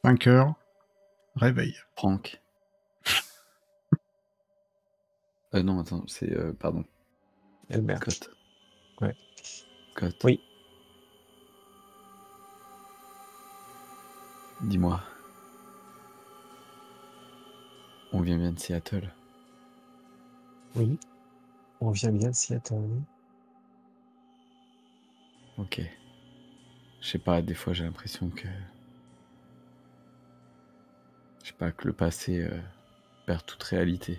5 heures, réveil. Franck. Non, attends, c'est... pardon. Elbert. Cote. Ouais. Cote. Oui. Dis-moi. On vient bien de Seattle. Oui. On vient bien de Seattle. Ok. Je sais pas, des fois j'ai l'impression que... Je sais pas, que le passé perd toute réalité.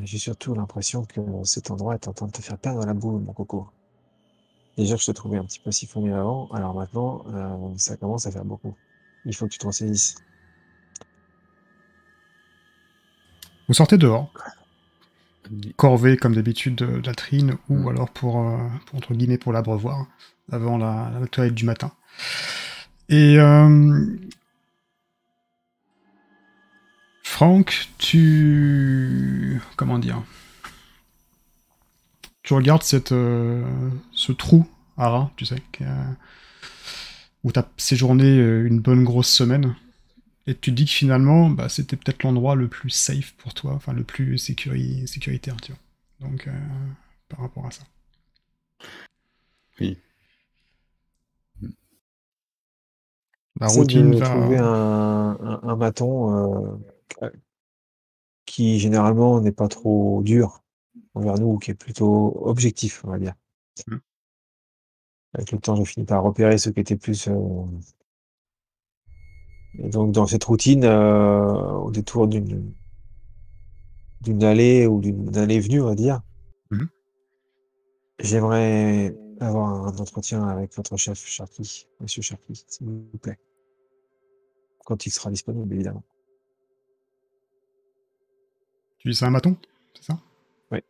J'ai surtout l'impression que cet endroit est en train de te faire perdre la boule, mon coco. Déjà que je te trouvais un petit peu siphonné avant, alors maintenant, ça commence à faire beaucoup. Il faut que tu te ressaisisses. Vous sortez dehors, corvée comme d'habitude de latrine, ou alors pour, entre guillemets, pour l'abreuvoir, avant la toilette du matin. Et Franck, comment dire, tu regardes ce trou à rats, tu sais, où tu as séjourné une bonne grosse semaine, et tu te dis que finalement, bah, c'était peut-être l'endroit le plus safe pour toi, enfin le plus sécuritaire, tu vois. Donc, par rapport à ça. Oui. La Essaye routine de va... trouver un maton qui généralement n'est pas trop dur envers nous, qui est plutôt objectif, on va dire. Avec le temps, j'ai fini par repérer ceux qui étaient plus... Et donc, dans cette routine, au détour d'une allée ou d'une allée-venue, on va dire, j'aimerais avoir un entretien avec votre chef Sharky, monsieur Sharky, s'il vous plaît. Quand il sera disponible, évidemment. Tu dis c'est un maton, c'est ça? Oui.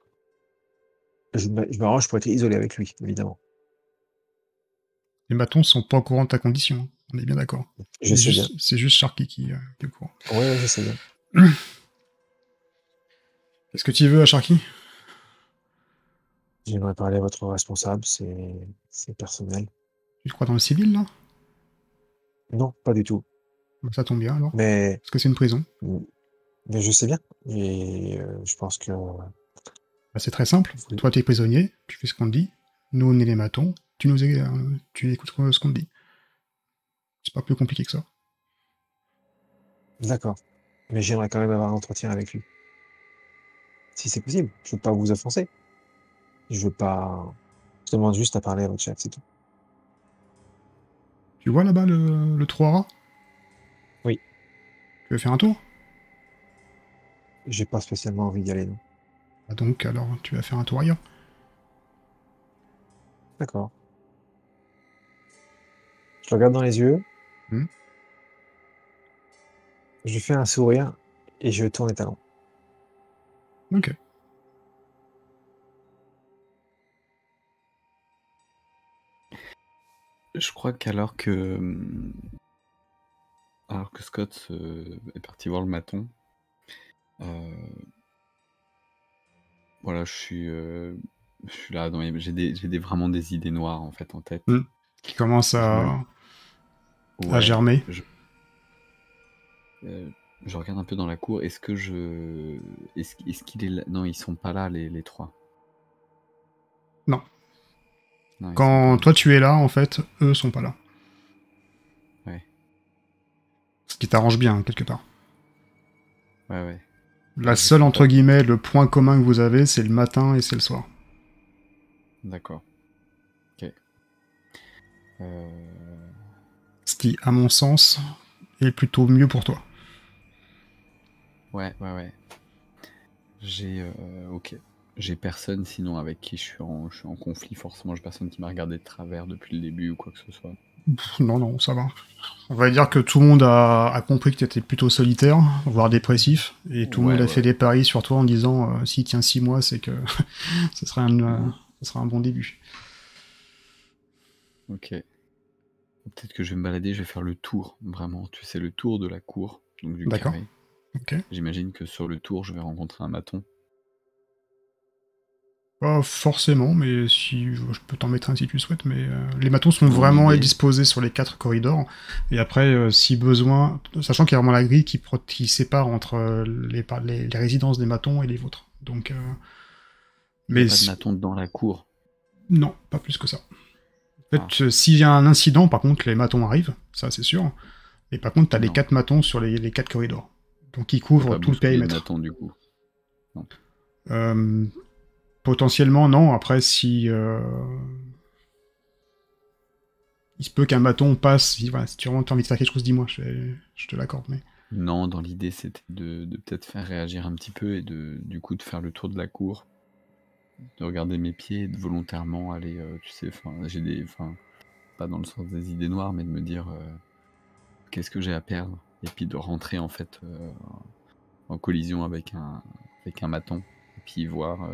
Je m'arrange pour être isolé avec lui, évidemment. Les matons sont pas au courant de ta condition, on est bien d'accord. Je sais bien. C'est juste Sharky qui est au courant. Ouais, je sais bien. Qu'est-ce que tu veux à Sharky? J'aimerais parler à votre responsable, c'est personnel. Tu crois dans le civil, là? Non, pas du tout. Ça tombe bien, alors. Mais... Parce que c'est une prison. Mais je sais bien. Et je pense que... Bah, c'est très simple. Toi, t'es prisonnier, tu fais ce qu'on te dit. Nous, on est les matons. Tu écoutes ce qu'on te dit. C'est pas plus compliqué que ça. D'accord. Mais j'aimerais quand même avoir un entretien avec lui. Si c'est possible. Je veux pas vous offenser. Je veux pas... Je demande juste à parler à votre chef, c'est tout. Tu vois là-bas le trou à rats? Oui. Tu veux faire un tour? J'ai pas spécialement envie d'y aller, non. Ah donc, alors, tu vas faire un tour ailleurs. D'accord. Je le regarde dans les yeux. Je lui fais un sourire et je tourne les talons. Ok. Je crois qu'alors que Scott est parti voir le maton, voilà, je suis là, j'ai vraiment des idées noires en fait en tête. Qui commence à germer. Je regarde un peu dans la cour. Est-ce que est-ce qu'il est là? Non, ils sont pas là les trois. Non. Non, Quand toi tu es là, en fait, eux sont pas là. Ouais. Ce qui t'arrange bien, quelque part. Ouais. La seule, entre guillemets, le point commun que vous avez, c'est le matin et c'est le soir. D'accord. Ok. Ce qui, à mon sens, est plutôt mieux pour toi. Ouais. Ok. J'ai personne sinon avec qui je suis en conflit, forcément. J'ai personne qui m'a regardé de travers depuis le début ou quoi que ce soit. Non, ça va. On va dire que tout le monde a compris que tu étais plutôt solitaire, voire dépressif, et tout le monde a fait des paris sur toi en disant s'il tient 6 mois, c'est que ce sera un bon début. Ok. Peut-être que je vais me balader, je vais faire le tour, vraiment. Tu sais, le tour de la cour, donc du carré. Ok. J'imagine que sur le tour, je vais rencontrer un maton. Pas forcément, mais si je peux t'en mettre un si tu le souhaites, mais les matons sont Dans vraiment l'idée. disposés sur les 4 corridors. Et après, si besoin, sachant qu'il y a vraiment la grille qui sépare entre les résidences des matons et les vôtres. Donc, Il n'y a mais pas de maton dans la cour. non, pas plus que ça. En Ah. fait, s'il y a un incident, par contre, les matons arrivent, ça c'est sûr. Et par contre, t'as les Non. 4 matons sur les 4 corridors. Donc ils Je peux couvrent pas tout le bousculer le périmètre. maton du coup. Euh, Potentiellement, non. Après, si il se peut qu'un bâton passe, voilà, si tu as vraiment envie de faire quelque chose, dis-moi, je te l'accorde. Mais... Non, dans l'idée, c'était de peut-être faire réagir un petit peu et du coup de faire le tour de la cour, de regarder mes pieds et de volontairement aller, tu sais, pas dans le sens des idées noires, mais de me dire qu'est-ce que j'ai à perdre, et puis de rentrer en fait en collision avec un maton, et puis voir,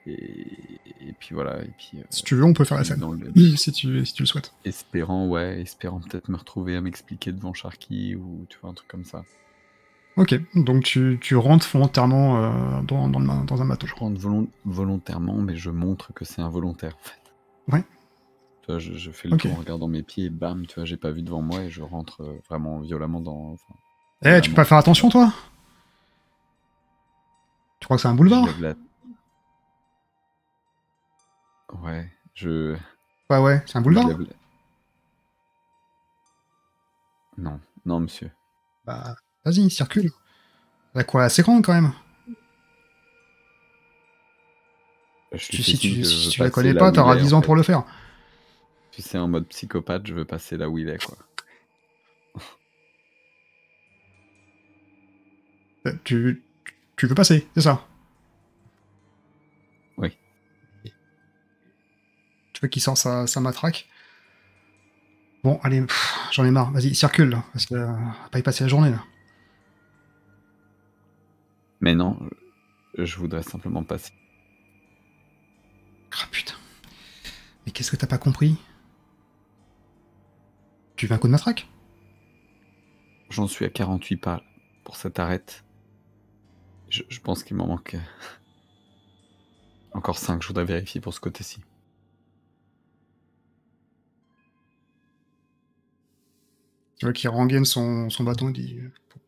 et puis voilà, et puis Si tu veux, on peut faire la scène. dans le... si tu le souhaites. espérant peut-être me retrouver à m'expliquer devant Sharky, ou tu vois, un truc comme ça. Ok, donc tu rentres volontairement dans un bateau. Je rentre volontairement, mais je montre que c'est involontaire en fait. Ouais. Tu vois, je fais le Ok. tour en regardant mes pieds, et bam, tu vois, j'ai pas vu devant moi et je rentre vraiment violemment dans. Eh, tu peux pas faire attention, toi? Tu crois que c'est un Je boulevard? lève la. Ouais, je. Ouais, c'est un Je boulevard? lève la... Non, non, monsieur. Bah, vas-y, circule. La quoi, assez grande quand même. Je lui fais signe que je Si veux tu la passer connais là pas, où il t'auras est en 10 ans fait. pour le faire. Tu sais, en mode psychopathe, je veux passer là où il est, quoi. Tu veux passer, c'est ça? Oui. Tu veux qu'il sort sa matraque? Bon, allez, j'en ai marre. Vas-y, circule, là, parce que on va pas y passer la journée, là. Mais non, je voudrais simplement passer. Ah, putain. Mais qu'est-ce que t'as pas compris? Tu veux un coup de matraque? J'en suis à 48 pas pour cette arrête. Je pense qu'il m'en manque encore 5, je voudrais vérifier pour ce côté-ci. Tu vois qu'il rengaine son bâton et dit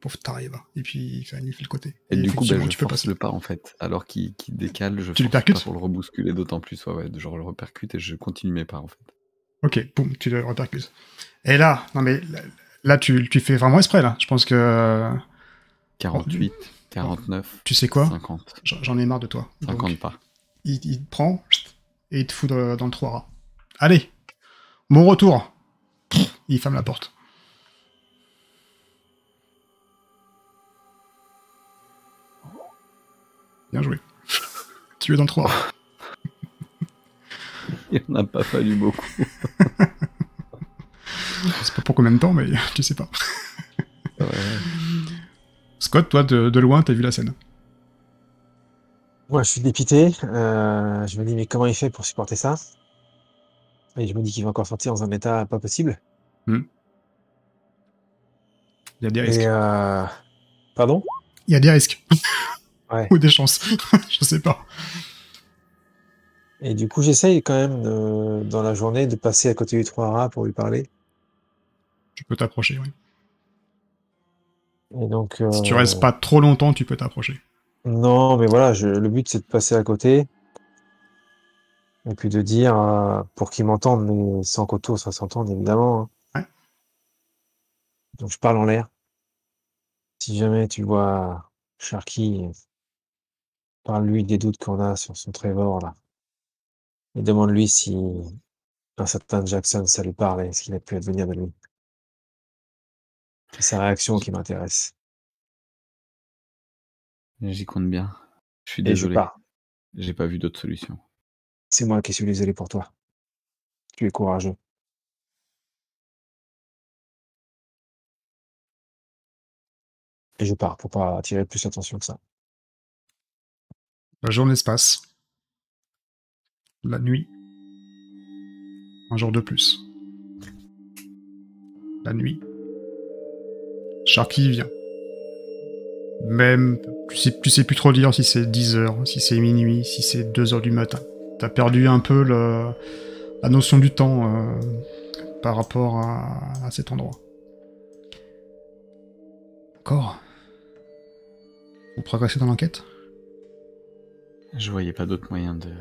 pauvre taré, va. Et puis il fait le côté. Et du coup, effectivement, je tu peux force passer. le pas en fait. Alors qu'il décale, je Tu le force le pas percutes? pour le rebousculer d'autant plus. Ouais, genre le repercute et je continue mes pas en fait. Ok, boum, tu le repercutes. Et là, non mais là tu fais vraiment exprès là. Je pense que 48, 49, tu sais quoi? 50. J'en ai marre de toi. 50 Donc pas. il te prend et il te fout dans le trou à rats. Allez, mon retour. Il ferme la porte. Bien joué. Tu es dans le trou à rats. Il n'en a pas fallu beaucoup. C'est pas pour combien de temps, mais tu sais pas. Ouais. Scott, toi, de loin, t'as vu la scène. Moi, je suis dépité. Je me dis, mais comment il fait pour supporter ça? Et je me dis qu'il va encore sortir dans un état pas possible. Il y a des Et risques. pardon? Il y a des risques. Ouais. Ou des chances. Je sais pas. Et du coup, j'essaye quand même dans la journée de passer à côté du trou à rats pour lui parler. Tu peux t'approcher, oui. Et donc, Si tu restes pas trop longtemps, tu peux t'approcher. non, mais voilà, le but c'est de passer à côté et puis de dire pour qu'il m'entende, mais sans qu'autour ça s'entende évidemment, hein. Ouais. Donc je parle en l'air. Si jamais tu vois Sharky, parle-lui des doutes qu'on a sur son Trevor là. Et demande-lui si un certain Jackson, ça lui parle et ce qu'il a pu advenir de lui. C'est sa réaction qui m'intéresse. J'y compte bien. Je suis Et je désolé. pars. J'ai pas vu d'autre solution. C'est moi qui suis désolé pour toi. Tu es courageux. Et je pars pour pas attirer plus l'attention que ça. La journée se passe. La nuit. Un jour de plus. La nuit. Sharky vient. Même, tu sais plus trop dire si c'est 10 heures, si c'est minuit, si c'est 2 heures du matin. T'as perdu un peu la notion du temps par rapport à cet endroit. D'accord. Vous progressez dans l'enquête? Je voyais pas d'autre moyen de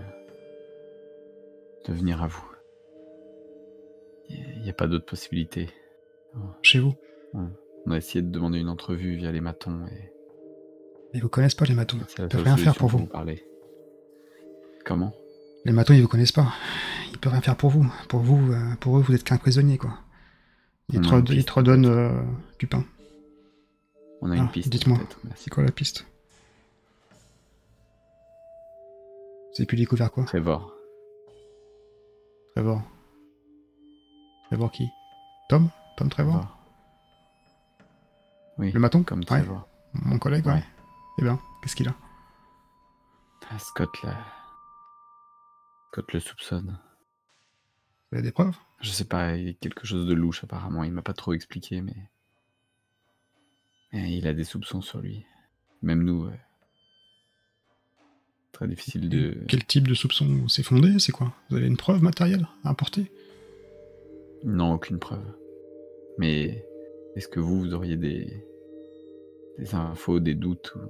venir à vous. Il n'y a pas d'autre possibilité. Chez vous? On a essayé de demander une entrevue via les matons et Ils vous connaissent pas, les matons. c'est Ils la peuvent seule rien faire solution pour vous. parler. Comment? Les matons, ils vous connaissent pas. Ils peuvent rien faire pour vous. Pour eux, vous êtes qu'un prisonnier, quoi. Ils On a une te piste, redonnent peut-être. du pain. On a une piste, dites-moi. peut-être. Merci. C'est quoi la piste? Vous avez pu découvrir quoi? Trevor. Trevor. Trevor qui? Tom Trevor? Oui, Le maton? comme Ouais. Trevor. Mon collègue, ouais. Ouais. Eh bien, qu'est-ce qu'il a? Scott le soupçonne. Vous avez des preuves? Je sais pas, il y a quelque chose de louche apparemment. Il m'a pas trop expliqué, mais il a des soupçons sur lui. Même nous, très difficile de... Quel type de soupçon? C'est fondé? C'est quoi? Vous avez une preuve matérielle à apporter? Non, aucune preuve. Mais est-ce que vous auriez des infos, des doutes ou...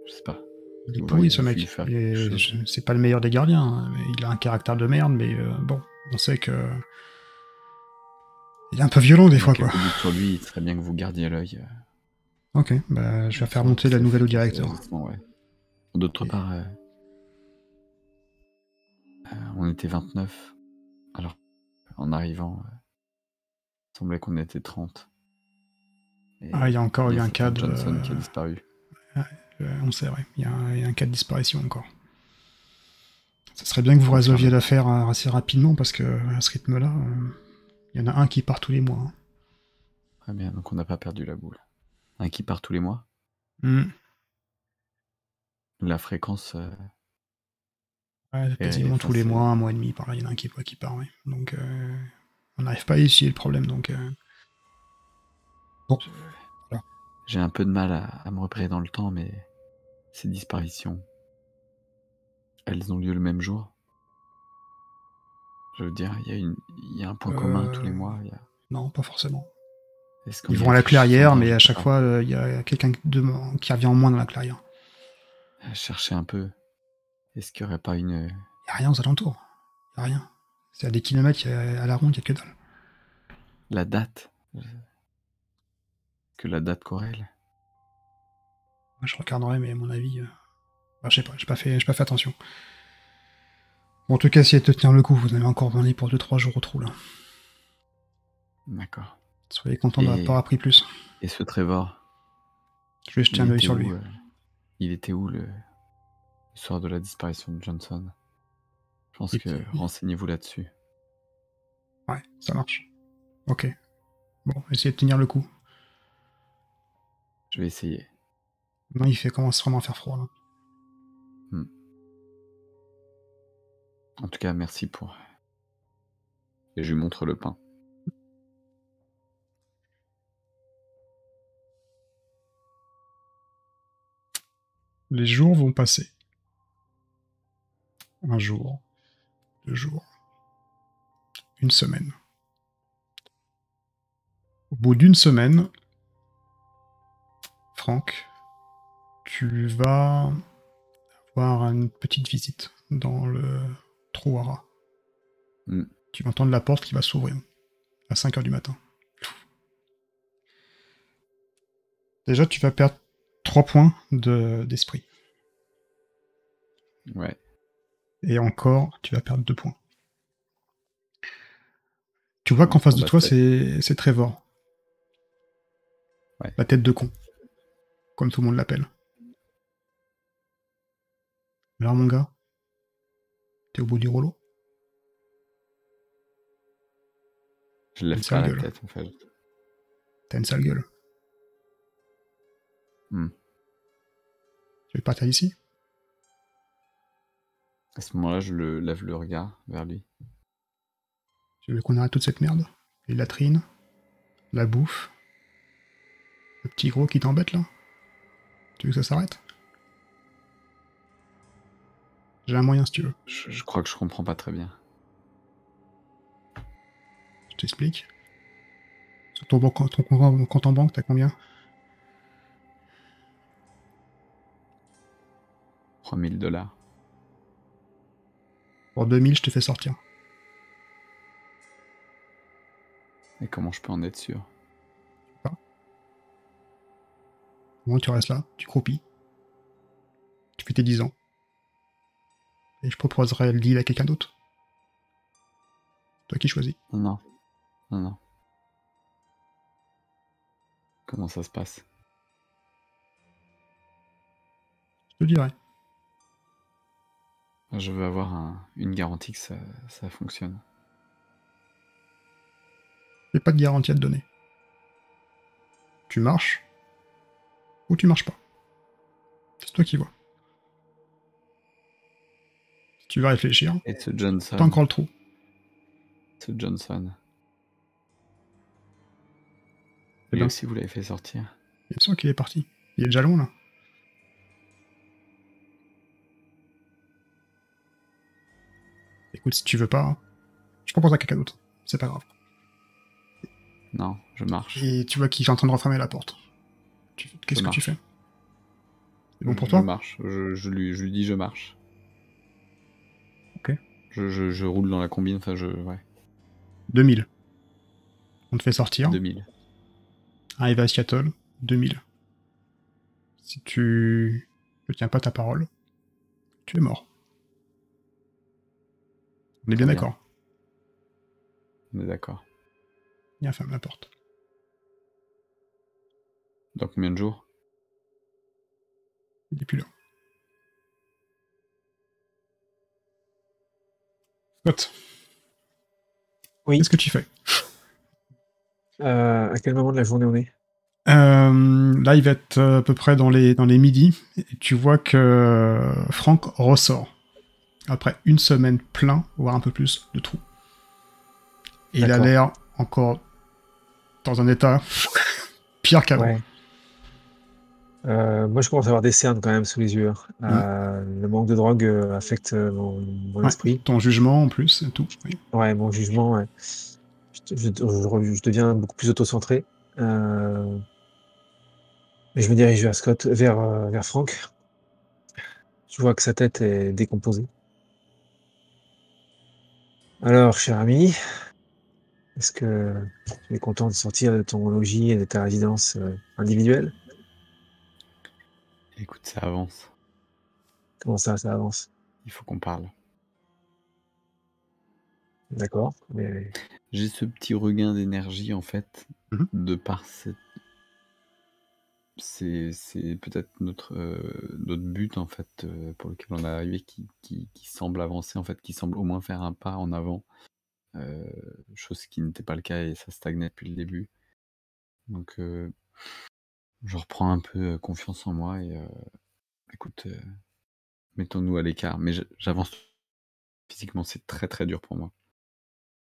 Je sais pas. Il est Vous pourri, auriez ce pu mec. faire quelque chose. C'est pas le meilleur des gardiens. Hein, mais il a un caractère de merde, mais bon, on sait que... Il est un peu violent, des fois, quoi. Quelques doutes sur lui, il serait bien que vous gardiez l'œil. Ok, bah, je vais faire monter la nouvelle au directeur. Ouais. D'autre part, on était 29. Alors, en arrivant, il semblait qu'on était 30. Et il y a encore eu un cas de... Johnson qui a disparu. On sait, ouais. Il y a un cas de disparition encore. Ça serait bien que vous résolviez l'affaire assez rapidement, parce que à ce rythme-là, il y en a un qui part tous les mois. Hein. Très bien, donc on n'a pas perdu la boule. Un qui part tous les mois. La fréquence... quasiment tous les mois, un mois et demi, par là, il y en a un qui part, oui. Donc, on n'arrive pas à essuyer le problème, donc... Bon, voilà. J'ai un peu de mal à me repérer dans le temps, mais ces disparitions, elles ont lieu le même jour? Je veux dire, il y a un point commun tous les mois. Non, pas forcément. Ils vont à la clairière, mais à chaque fois, il y a quelqu'un qui revient en moins dans la clairière. Chercher un peu. Est-ce qu'il n'y aurait pas une... Il n'y a rien aux alentours. Il n'y a rien. C'est à des kilomètres, à la ronde, il n'y a que dalle. La date? Que la date corrèle? Je regarderai, mais à mon avis... je sais pas, j'ai pas fait attention. Bon, en tout cas, essayez de tenir le coup, vous avez encore besoin pour 2-3 jours au trou, là. D'accord. Soyez content d'avoir pas appris plus. Et ce Trevor? Je vais jeter un œil sur lui. Il était où le soir de la disparition de Johnson? Je pense que renseignez-vous là-dessus. Ouais, ça marche. Ok. Bon, essayez de tenir le coup. Je vais essayer. Non, il commence vraiment à faire froid, là. En tout cas, merci pour... Et je lui montre le pain. Les jours vont passer. Un jour. 2 jours. Une semaine. Au bout d'une semaine, Franck, tu vas avoir une petite visite dans le trou à rats. Tu vas entendre la porte qui va s'ouvrir à 5h du matin. Déjà, tu vas perdre 3 points d'esprit. Ouais. Et encore, tu vas perdre 2 points. Tu vois qu'en face de toi, c'est Trevor. Ouais. La tête de con. Comme tout le monde l'appelle. Alors, mon gars, t'es au bout du rouleau? Je lève pas la tête, en fait. T'as une sale gueule. Tu veux partir d'ici? À ce moment-là, je lève le regard vers lui. Tu veux qu'on arrête toute cette merde? Les latrines? La bouffe? Le petit gros qui t'embête, là? Tu veux que ça s'arrête? J'ai un moyen si tu veux. Je crois que je comprends pas très bien. Je t'explique. Sur ton compte en banque, t'as combien? 3 000 $. Pour 2000, je te fais sortir. Et comment je peux en être sûr? Au moins, tu restes là, tu croupis. Tu fais tes 10 ans. Et je proposerai le deal à quelqu'un d'autre. Toi qui choisis. Non, non, non. Comment ça se passe? Je te dirai. Je veux avoir une garantie que ça fonctionne. J'ai pas de garantie à te donner. Tu marches ou tu marches pas. C'est toi qui vois. Si tu veux réfléchir, Et ce t'as Johnson, encore le trou. ce Johnson, Eh lui ben, aussi vous l'avez fait sortir. bien sûr qu'il est parti. Il est déjà long là. Écoute, si tu veux pas, je propose à quelqu'un d'autre. C'est pas grave. Non, je marche. Et tu vois qu'il est en train de refermer la porte. Qu'est-ce que tu marche. fais? C'est bon pour Je toi? marche. Je lui dis je marche. Ok. Je roule dans la combine, enfin ouais. 2000. On te fait sortir. 2000. Arrive à Seattle. 2000. Si tu ne tiens pas ta parole, tu es mort. On est bien Très bien. d'accord. On est d'accord. Viens, ferme la porte. Dans combien de jours? Il n'est plus là. Scott, Oui. qu'est-ce que tu fais? À quel moment de la journée on est? Là, il va être à peu près dans les midis. Et tu vois que Franck ressort. Après une semaine plein, voire un peu plus, de trous. Et il a D'accord. l'air encore dans un état pire qu'avant. Ouais. Moi, je commence à avoir des cernes quand même sous les yeux. Le manque de drogue affecte mon Ouais, esprit. ton jugement en plus, et tout. Oui. Ouais, mon jugement, ouais. Je deviens beaucoup plus auto-centré. Et je me dirige vers Scott, vers Franck. Je vois que sa tête est décomposée. Alors, cher ami, est-ce que tu es content de sortir de ton logis et de ta résidence individuelle? Écoute, ça avance. Comment ça avance? Il faut qu'on parle. D'accord, mais J'ai ce petit regain d'énergie en fait, Mhm. de par cette. C'est peut-être notre but en fait pour lequel on est arrivé qui semble avancer en fait, qui semble au moins faire un pas en avant, chose qui n'était pas le cas et ça stagnait depuis le début. Donc je reprends un peu confiance en moi et écoute, mettons-nous à l'écart. Mais j'avance physiquement, c'est très très dur pour moi.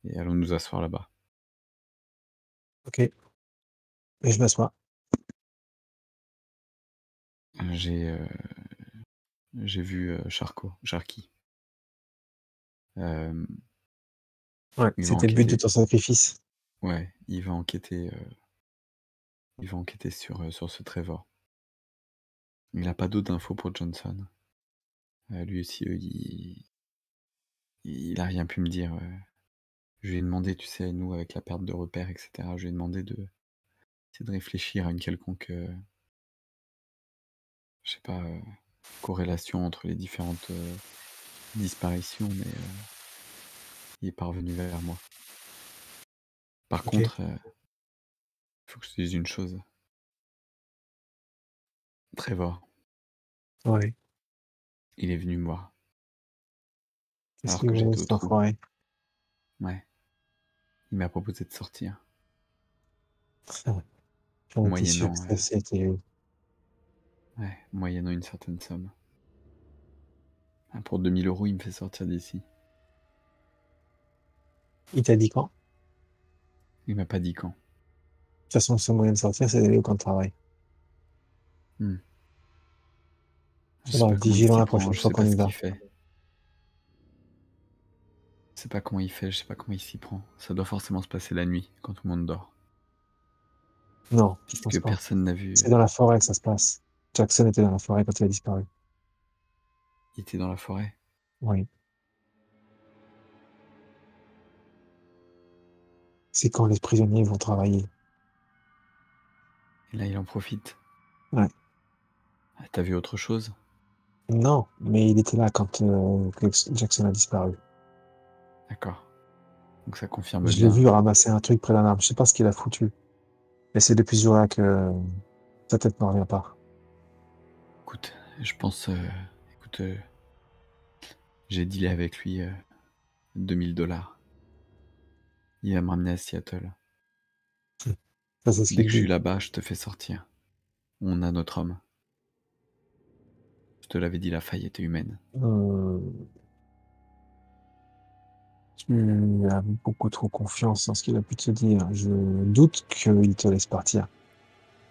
Et allons nous asseoir là-bas. ok. Et je m'assois. J'ai vu Sharky. Euh, Ouais, il va c'était le but de enquêter. ton sacrifice. Ouais, il va enquêter sur ce Trevor. Il n'a pas d'autres infos pour Johnson. Lui aussi, il a rien pu me dire. Je lui ai demandé, tu sais, nous, avec la perte de repères, etc., je lui ai demandé c'est de réfléchir à une quelconque, je sais pas, corrélation entre les différentes disparitions, mais il est pas revenu vers moi. Par Ok. contre, il faut que je te dise une chose. Trevor, Ouais. il est venu me voir, Qu'est-ce alors qu'il que voulait, j'étais au cet trou. enfoiré? Ouais, il m'a proposé de sortir, J'en étais sûr que moyennant, c'était lui. moyennant une certaine somme. Pour 2000 €, il me fait sortir d'ici. Il t'a dit quand? De Il m'a pas dit quand. toute façon, le seul moyen de sortir, c'est d'aller au camp de travail. Hmm. Je sais Alors, pas comment il vigilant s'y la prend, prochaine je fois sais qu'on pas y ce va. qu'il fait. Je sais pas comment il fait, je sais pas comment il s'y prend. Ça doit forcément se passer la nuit, quand tout le monde dort. Non, je pense Puisque pas. personne n'a vu. C'est dans la forêt que ça se passe. Jackson était dans la forêt quand il a disparu. Il était dans la forêt. Oui. C'est quand les prisonniers vont travailler. Et là, il en profite. Ouais. Ah, t'as vu autre chose? Non, mais il était là quand que Jackson a disparu. D'accord. Donc ça confirme Je l'ai bien. vu ramasser un truc près d'un arbre. Je sais pas ce qu'il a foutu. Mais c'est depuis ce jour-là que sa tête ne revient pas. Écoute, je pense. Écoute, j'ai dealé avec lui 2000 $. Il va me ramener à Seattle. Ça, c'est ce Dès qu'il que je suis dit. là-bas, je te fais sortir. On a notre homme. Je te l'avais dit, la faille était humaine. Tu as beaucoup trop confiance en ce qu'il a pu te dire. Je doute qu'il te laisse partir.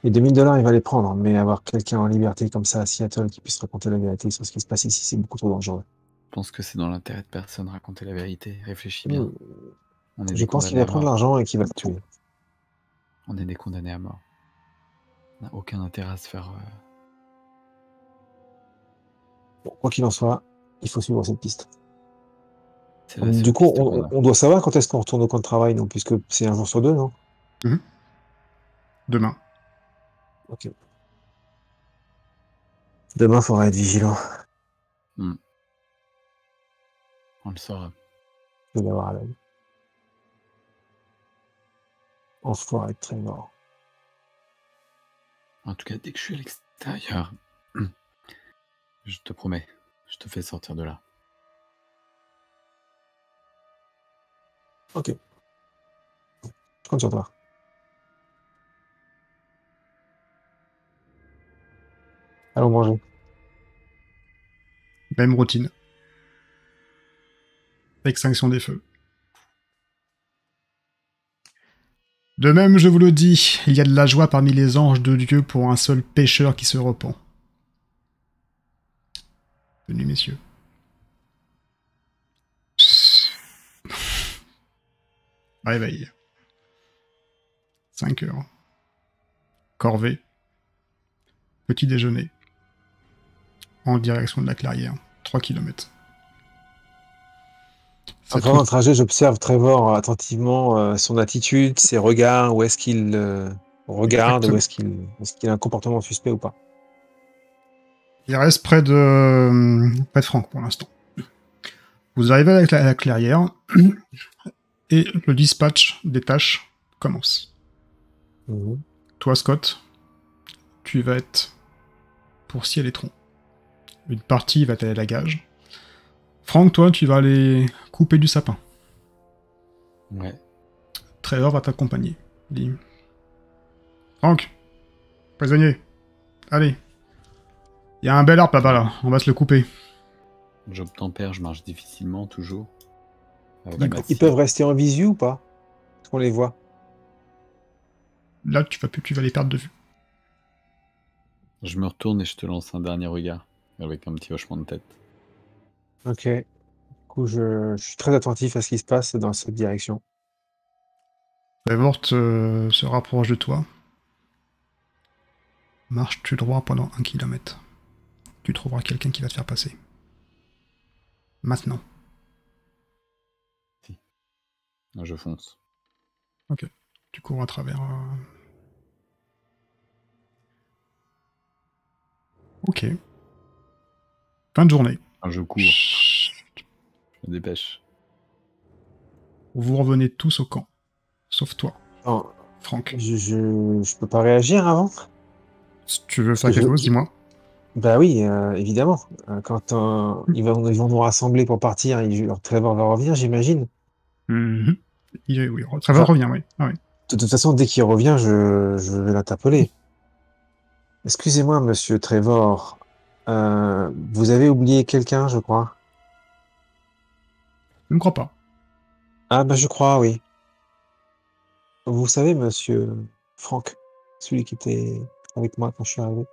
Les 2000 $, il va les prendre, mais avoir quelqu'un en liberté comme ça à Seattle qui puisse raconter la vérité sur ce qui se passe ici, c'est beaucoup trop dangereux. Je pense que c'est dans l'intérêt de personne raconter la vérité. Réfléchis bien. Hmm. On est Je des pense qu'il condamnés va à prendre mort. l'argent et qu'il va te tuer. On est des condamnés à mort. On n'a aucun intérêt à se faire. Bon, quoi qu'il en soit, il faut suivre cette piste. C'est la Du seule coup, piste qu'on a. on doit savoir quand est-ce qu'on retourne au camp de travail, non? Puisque c'est un jour sur deux, non? Demain. Ok. Demain, il faudra être vigilant. On le saura. Je vais l'avoir à l'œil. On faudra être très mort. En tout cas, dès que je suis à l'extérieur, je te promets, je te fais sortir de là. Ok. Je compte sur toi. Allons manger. Même routine. Extinction des feux. De même, je vous le dis, il y a de la joie parmi les anges de Dieu pour un seul pécheur qui se repent. Venez, messieurs. Réveil. 5 heures. Corvée. Petit déjeuner. En direction de la clairière. 3 kilomètres. En pendant le trajet, j'observe Trevor attentivement, son attitude, ses regards, où est-ce qu'il regarde, où Exactement. est-ce qu'il a un comportement suspect ou pas. Il reste près de Franck pour l'instant. Vous arrivez avec la clairière et le dispatch des tâches commence. Mhm. Toi, Scott, tu vas être pour scier les troncs. Une partie va aller à la gage. Franck, toi, tu vas aller couper du sapin. Ouais. Trevor va t'accompagner. Dis. Franck, prisonnier, allez. Il y a un bel arbre là-bas, là. On va se le couper. J'obtempère, je marche difficilement, toujours. Avec D'accord. ma Ils scie. peuvent rester en visu ou pas? Est-ce qu'on les voit? Là, tu vas les perdre de vue. Je me retourne et je te lance un dernier regard, avec un petit hochement de tête. Ok. Du coup, je suis très attentif à ce qui se passe dans cette direction. Trevor se rapproche de toi. Marche-tu droit pendant 1 kilomètre. Tu trouveras quelqu'un qui va te faire passer. Maintenant. Je fonce. Ok. Tu cours à travers. Ok. Fin de journée. Je cours. Je me dépêche. Vous revenez tous au camp. Sauf toi, Oh, Franck. je peux pas réagir avant? Si tu veux Parce faire que quelque chose, dis-moi. Bah oui, évidemment. Quand ils vont nous rassembler pour partir, Trevor va revenir, j'imagine. Mhm. Oui, Trevor Enfin, revient, oui. Ah, oui. de toute façon, dès qu'il revient, je vais l'interpeller. Excusez-moi, monsieur Trevor. Vous avez oublié quelqu'un, je crois. Je ne crois pas. Ah, bah, je crois, oui. Vous savez, monsieur Franck, celui qui était avec moi quand je suis arrivé.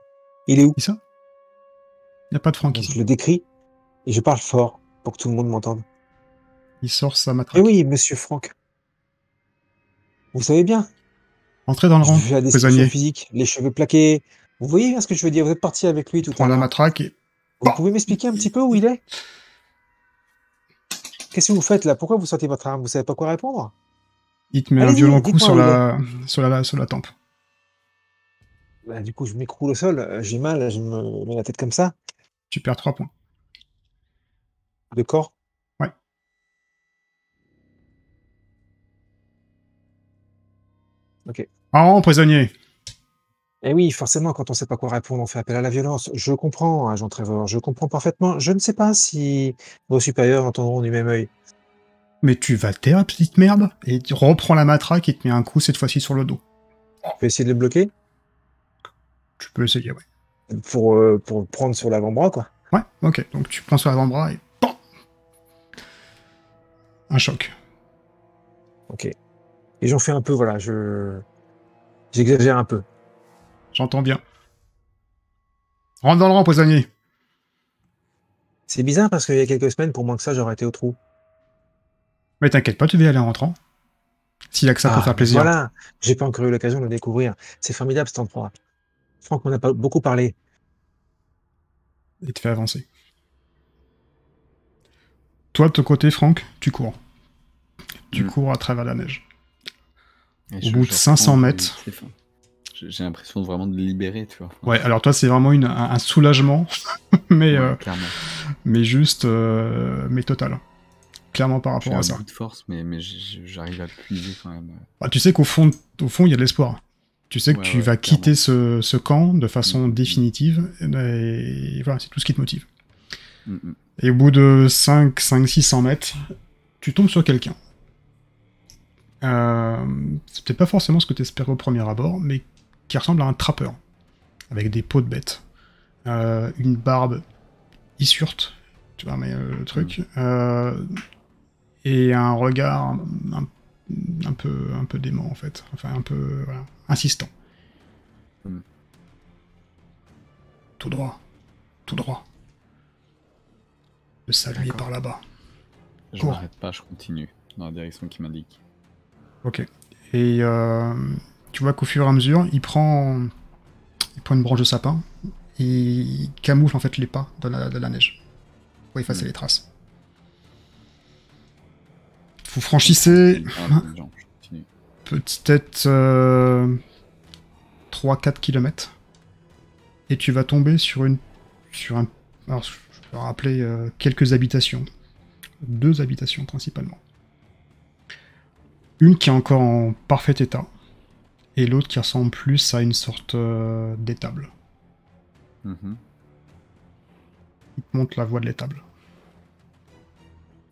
Il est où? Qui ça? Y a pas de Franck Donc, ici. je le décris et je parle fort pour que tout le monde m'entende. Il sort sa Eh matraque. oui, monsieur Franck. Vous savez bien, Entrez dans le je rang, fais la description prisonnier. physique, les cheveux plaqués. Vous voyez bien ce que je veux dire? Vous êtes parti avec lui tout Prends à la l'heure. matraque et... Vous pouvez m'expliquer un petit peu où il est? Qu'est-ce que vous faites là? Pourquoi vous sortez votre arme? Vous savez pas quoi répondre? Il te met un Allez-y, violent coup dites-moi sur où il est. la tempe. Bah, du coup, je m'écroule au sol, j'ai mal, je me mets la tête comme ça, Tu perds 3 points. de corps. Ouais. OK. En rang, prisonnier. Et oui, forcément, quand on sait pas quoi répondre, on fait appel à la violence. Je comprends, agent Trevor, je comprends parfaitement. Je ne sais pas si vos supérieurs entendront du même œil. Mais tu vas taire, petite merde, et tu reprends la matraque et te met un coup cette fois-ci sur le dos. Je vais essayer de le bloquer Tu peux essayer, ouais. pour le prendre sur l'avant-bras, quoi. Ouais, ok. Donc tu prends sur l'avant-bras et... PAM un choc. OK. Et j'en fais un peu, voilà, j'exagère un peu. J'entends bien. Rentre dans le rang, prisonnier. C'est bizarre parce qu'il y a quelques semaines, pour moins que ça, j'aurais été au trou. Mais t'inquiète pas, tu vas y aller en rentrant. S'il y a que ça pour Ah, faire ben plaisir. voilà, j'ai pas encore eu l'occasion de le découvrir. C'est formidable cet endroit. Franck m'en a pas beaucoup parlé. Et te fait avancer. Toi, de ton côté, Franck, tu cours. Tu cours à travers la neige. Et Au bout de je 500 reprends, mètres. j'ai l'impression de vraiment de libérer, tu vois. Ouais, alors toi, c'est vraiment un soulagement, mais, Ouais, clairement. mais juste, mais total. Clairement par J'ai rapport un à ça. bout de force, mais j'arrive à puiser quand même. Bah, tu sais qu'au fond, il y a de l'espoir. Tu sais que Ouais, tu ouais, vas clairement. quitter ce camp de façon Mhm. définitive, et voilà, c'est tout ce qui te motive. Mhm. Et au bout de 500-600 mètres, tu tombes sur quelqu'un. C'était pas forcément ce que tu espérais au premier abord, mais qui ressemble à un trappeur, avec des peaux de bête, une barbe issurte, tu vois, mais le truc, et un regard un peu dément en fait, enfin un peu voilà, insistant. Mm. Tout droit, tout droit. Le salut est D'accord. par là-bas. Je Cours. m'arrête pas, je continue dans la direction qui m'indique. Ok. Et tu vois qu'au fur et à mesure, il prend une branche de sapin, il camoufle en fait les pas de la neige pour effacer les traces. Vous franchissez Intelligent, je continue. peut-être 3-4 km et tu vas tomber sur un... Alors, je peux rappeler quelques habitations. 2 habitations principalement. Une qui est encore en parfait état et l'autre qui ressemble plus à une sorte d'étable. Mhm. Il te montre la voie de l'étable.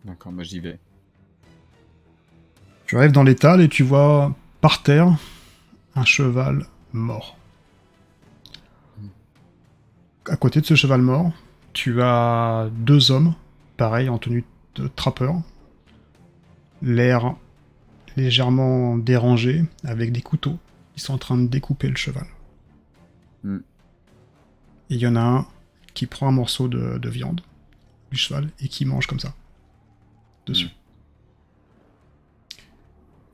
D'accord, bah j'y vais. Tu arrives dans l'étable et tu vois par terre un cheval mort. À côté de ce cheval mort, tu as 2 hommes, pareil, en tenue de trappeur, l'air légèrement dérangé, avec des couteaux. Ils sont en train de découper le cheval. Mm. Et il y en a un qui prend un morceau de viande du cheval et qui mange comme ça, dessus.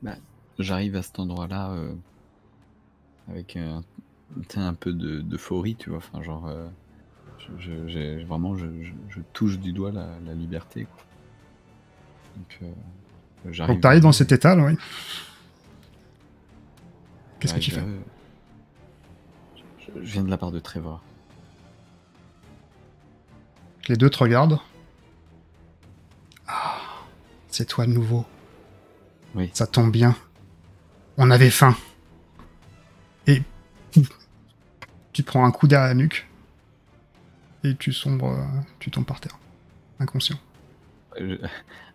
Bah, j'arrive à cet endroit-là avec un peu d'euphorie, tu vois. Enfin, genre, vraiment, je touche du doigt la liberté, quoi. Donc, j'arrive. Donc t'arrives dans cet étal, oui. Qu'est-ce que tu fais? Je viens de la part de Trevor. Les deux te regardent. Ah, c'est toi de nouveau. Oui. Ça tombe bien. On avait faim. Et tu te prends un coup derrière la nuque et tu tombes par terre, inconscient.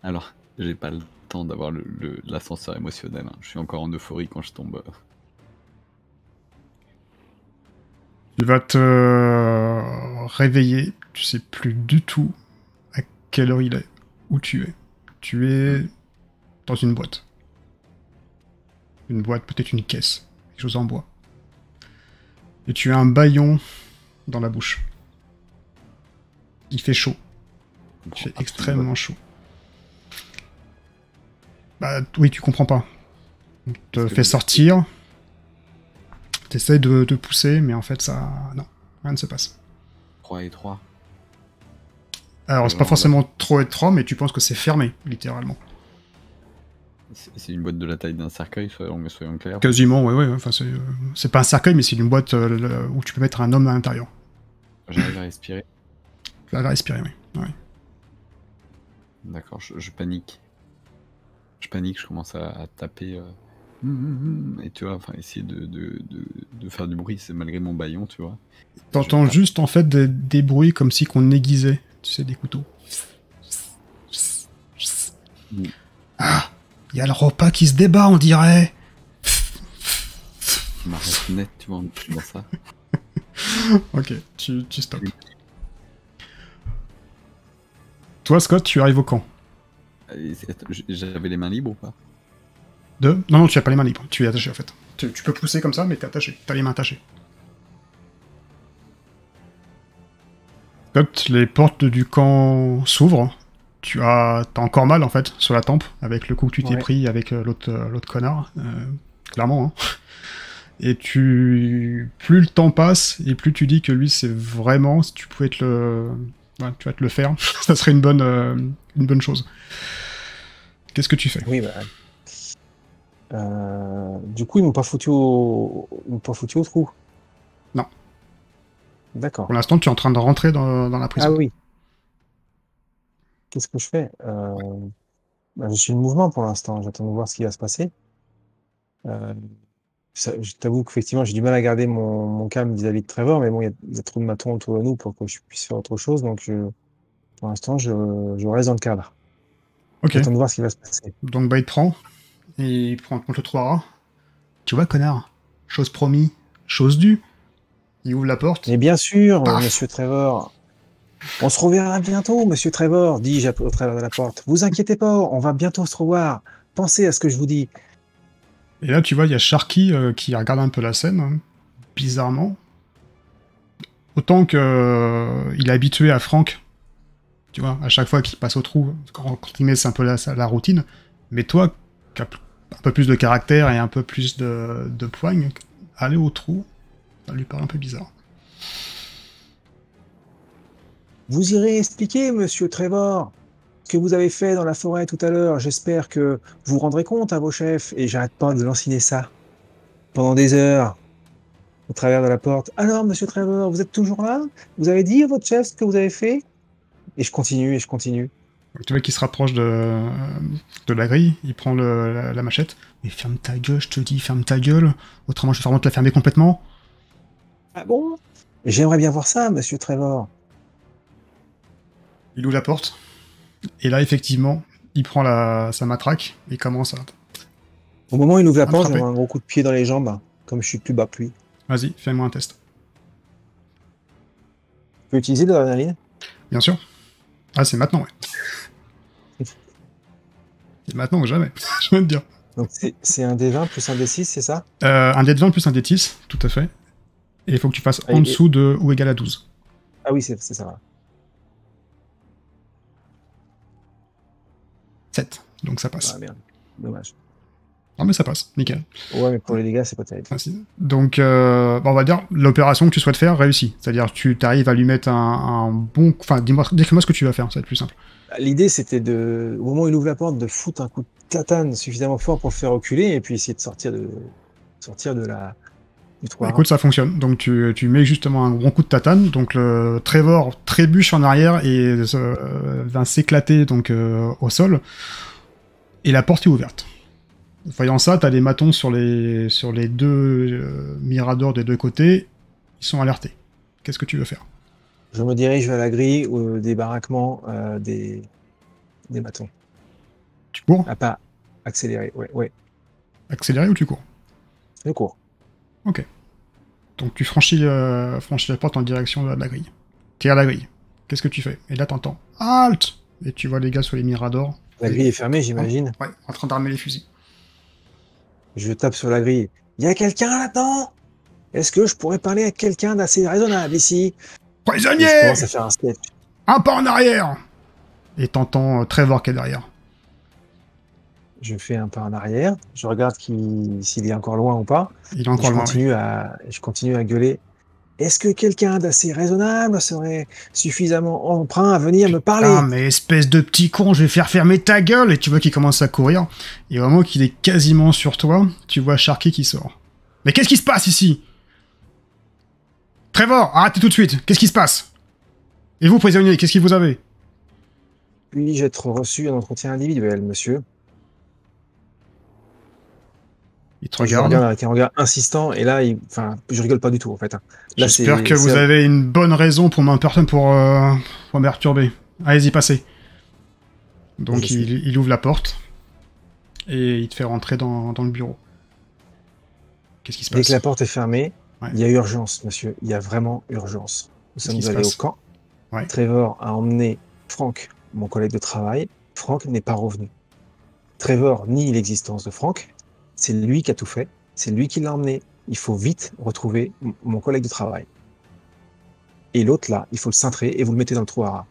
Alors, j'ai pas le temps d'avoir l'ascenseur émotionnel. Hein. Je suis encore en euphorie quand je tombe. Tu vas te réveiller. Tu sais plus du tout à quelle heure il est, où tu es. Tu es dans une boîte. Une boîte, peut-être une caisse, quelque chose en bois. Et tu as un bâillon dans la bouche. il fait chaud. Je Il comprends fait absolument extrêmement chaud. Bah oui, tu comprends pas. On te Parce que fait vous- sortir. T'essayes de pousser, mais en fait, ça... Non, rien ne se passe. 3 et 3. Alors, Et c'est pas genre, forcément trop étroit, mais tu penses que c'est fermé, littéralement. c'est une boîte de la taille d'un cercueil, soyons clairs. Quasiment, ouais. Enfin, c'est pas un cercueil, mais c'est une boîte où tu peux mettre un homme à l'intérieur. J'arrive à respirer. Tu vas respirer, oui. Ouais. D'accord, je panique. Je panique, je commence à taper. Et tu vois, enfin, essayer de faire du bruit, c'est malgré mon bâillon, tu vois. T'entends tape. juste, en fait, des bruits comme si qu'on aiguisait, tu sais, des couteaux. Mm. Ah, il y a le repas qui se débat, on dirait. Je m'arrête net, tu vois, dans ça. Ok, tu stops. Toi, Scott, tu arrives au camp. Attends, j'avais les mains libres ou pas? Non, tu as pas les mains libres. Tu es attaché, en fait. Tu peux pousser comme ça, mais t'es attaché. T'as les mains attachées. Scott, les portes du camp s'ouvrent. T'as encore mal, en fait, sur la tempe, avec le coup que tu t'es Ouais. pris avec l'autre connard. Clairement, hein. Et plus le temps passe, et plus tu dis que lui, c'est vraiment, si tu pouvais ouais, tu vas te le faire, ça serait une bonne chose. Qu'est-ce que tu fais? Oui, bah. Du coup, ils m'ont pas foutu au trou. Non. D'accord. Pour l'instant, tu es en train de rentrer dans la prison. Ah oui. Qu'est-ce que je fais? Bah, je suis le mouvement pour l'instant. J'attends de voir ce qui va se passer. Je t'avoue qu'effectivement, j'ai du mal à garder mon calme vis-à-vis de Trevor, mais bon, il y a trop de matons autour de nous pour que je puisse faire autre chose. Donc, pour l'instant, je reste dans le cadre. Ok, J'attends de voir ce qui va se passer. donc bah, il te prend, et il prend contre le trou. Tu vois, connard, chose promis, chose due. Il ouvre la porte. Mais bien sûr, Paf. monsieur Trevor. On se reverra bientôt, monsieur Trevor, dis-je au travers de la porte. Vous inquiétez pas, on va bientôt se revoir. Pensez à ce que je vous dis. Et là, tu vois, il y a Sharky qui regarde un peu la scène, hein, bizarrement. Autant que il est habitué à Frank, tu vois, à chaque fois qu'il passe au trou, quand il met, c'est un peu la routine. Mais toi, qui as un peu plus de caractère et un peu plus de poigne, aller au trou, ça lui paraît un peu bizarre. Vous irez expliquer, monsieur Trevor, ce que vous avez fait dans la forêt tout à l'heure. J'espère que vous rendrez compte à vos chefs. Et j'arrête pas de lanciner ça pendant des heures au travers de la porte. Alors, monsieur Trevor, vous êtes toujours là? Vous avez dit à votre chef ce que vous avez fait? Et je continue et je continue. Donc, tu vois qu'il se rapproche de la grille, il prend la machette. Mais ferme ta gueule, je te dis, ferme ta gueule. Autrement, je vais vraiment te la fermer complètement. Ah bon? J'aimerais bien voir ça, monsieur Trevor. Il ouvre la porte. Et là, effectivement, il prend sa matraque et commence à... Au moment où il ouvre la porte, je Attrapé. lui mets un gros coup de pied dans les jambes, comme je suis plus bas que lui. Vas-y, fais-moi un test. Tu peux utiliser de l'adrénaline? Bien sûr. Ah, c'est maintenant, ouais. C'est maintenant ou jamais, je viens de dire. Donc c'est un D20 plus un D6, c'est ça? Un dé de 20 plus un dé de 6, tout à fait. Et il faut que tu fasses en Et- dessous de ou égal à 12. Ah oui, c'est ça. 7. Donc ça passe. Ah merde, dommage. Non, mais ça passe, nickel. Ouais, mais pour les dégâts, c'est pas terrible. Ainsi. Donc, on va dire, l'opération que tu souhaites faire réussit. C'est-à-dire, tu arrives à lui mettre un bon... Enfin, décris-moi ce que tu vas faire, ça va être plus simple. L'idée, c'était au moment où il ouvre la porte, de foutre un coup de tatane suffisamment fort pour le faire reculer et puis essayer de sortir du trou. Écoute, ça fonctionne. Donc, tu mets justement un bon coup de tatane. Donc, le Trevor trébuche en arrière et va s'éclater donc au sol. Et la porte est ouverte. Voyant ça, t'as des matons sur les deux miradors des deux côtés. Ils sont alertés. Qu'est-ce que tu veux faire? Je me dirige vers la grille des baraquements des matons. Tu cours? Ah, pas accélérer, ouais. Accélérer ou tu cours? Je cours. Ok. Donc tu franchis la porte en direction de la grille. T'es à la grille. Qu'est-ce que tu fais? Et là t'entends HALT! Et tu vois les gars sur les miradors. La grille est fermée, j'imagine. Ouais, en train d'armer les fusils. Je tape sur la grille. Il y a quelqu'un là-dedans? Est-ce que je pourrais parler à quelqu'un d'assez raisonnable ici? Et je Prisonnier! commence à faire un sketch. Un pas en arrière! Et t'entends Trevor qui est derrière. Je fais un pas en arrière, je regarde s'il est encore loin ou pas. Il est encore loin, oui. Je continue à gueuler. Est-ce que quelqu'un d'assez raisonnable serait suffisamment emprunt à venir me parler? Ah, mais espèce de petit con, je vais faire fermer ta gueule! Et tu vois qu'il commence à courir. Et au moment qu'il est quasiment sur toi, tu vois Sharky qui sort. Mais qu'est-ce qui se passe ici? Trevor, arrêtez tout de suite! Qu'est-ce qui se passe? Et vous, prisonnier, qu'est-ce que vous avez? Puis-je être reçu en entretien individuel, monsieur? Il te Et je le regarde. regarde avec un regard insistant, et là, enfin, je rigole pas du tout, en fait. Là, J'espère que vous avez une bonne raison pour me perturber. Allez-y, passez. Donc il ouvre la porte et il te fait rentrer dans le bureau. Qu'est-ce qui se passe? Dès que la porte est fermée, Ouais. il y a urgence, monsieur. Il y a vraiment urgence. Nous sommes Qu'est-ce qui se allés au passe? camp. Ouais. Trevor a emmené Frank, mon collègue de travail. Frank n'est pas revenu. Trevor nie l'existence de Frank. C'est lui qui a tout fait. C'est lui qui l'a emmené. Il faut vite retrouver mon collègue de travail. Et l'autre, là, il faut le cintrer et vous le mettez dans le trou à rats.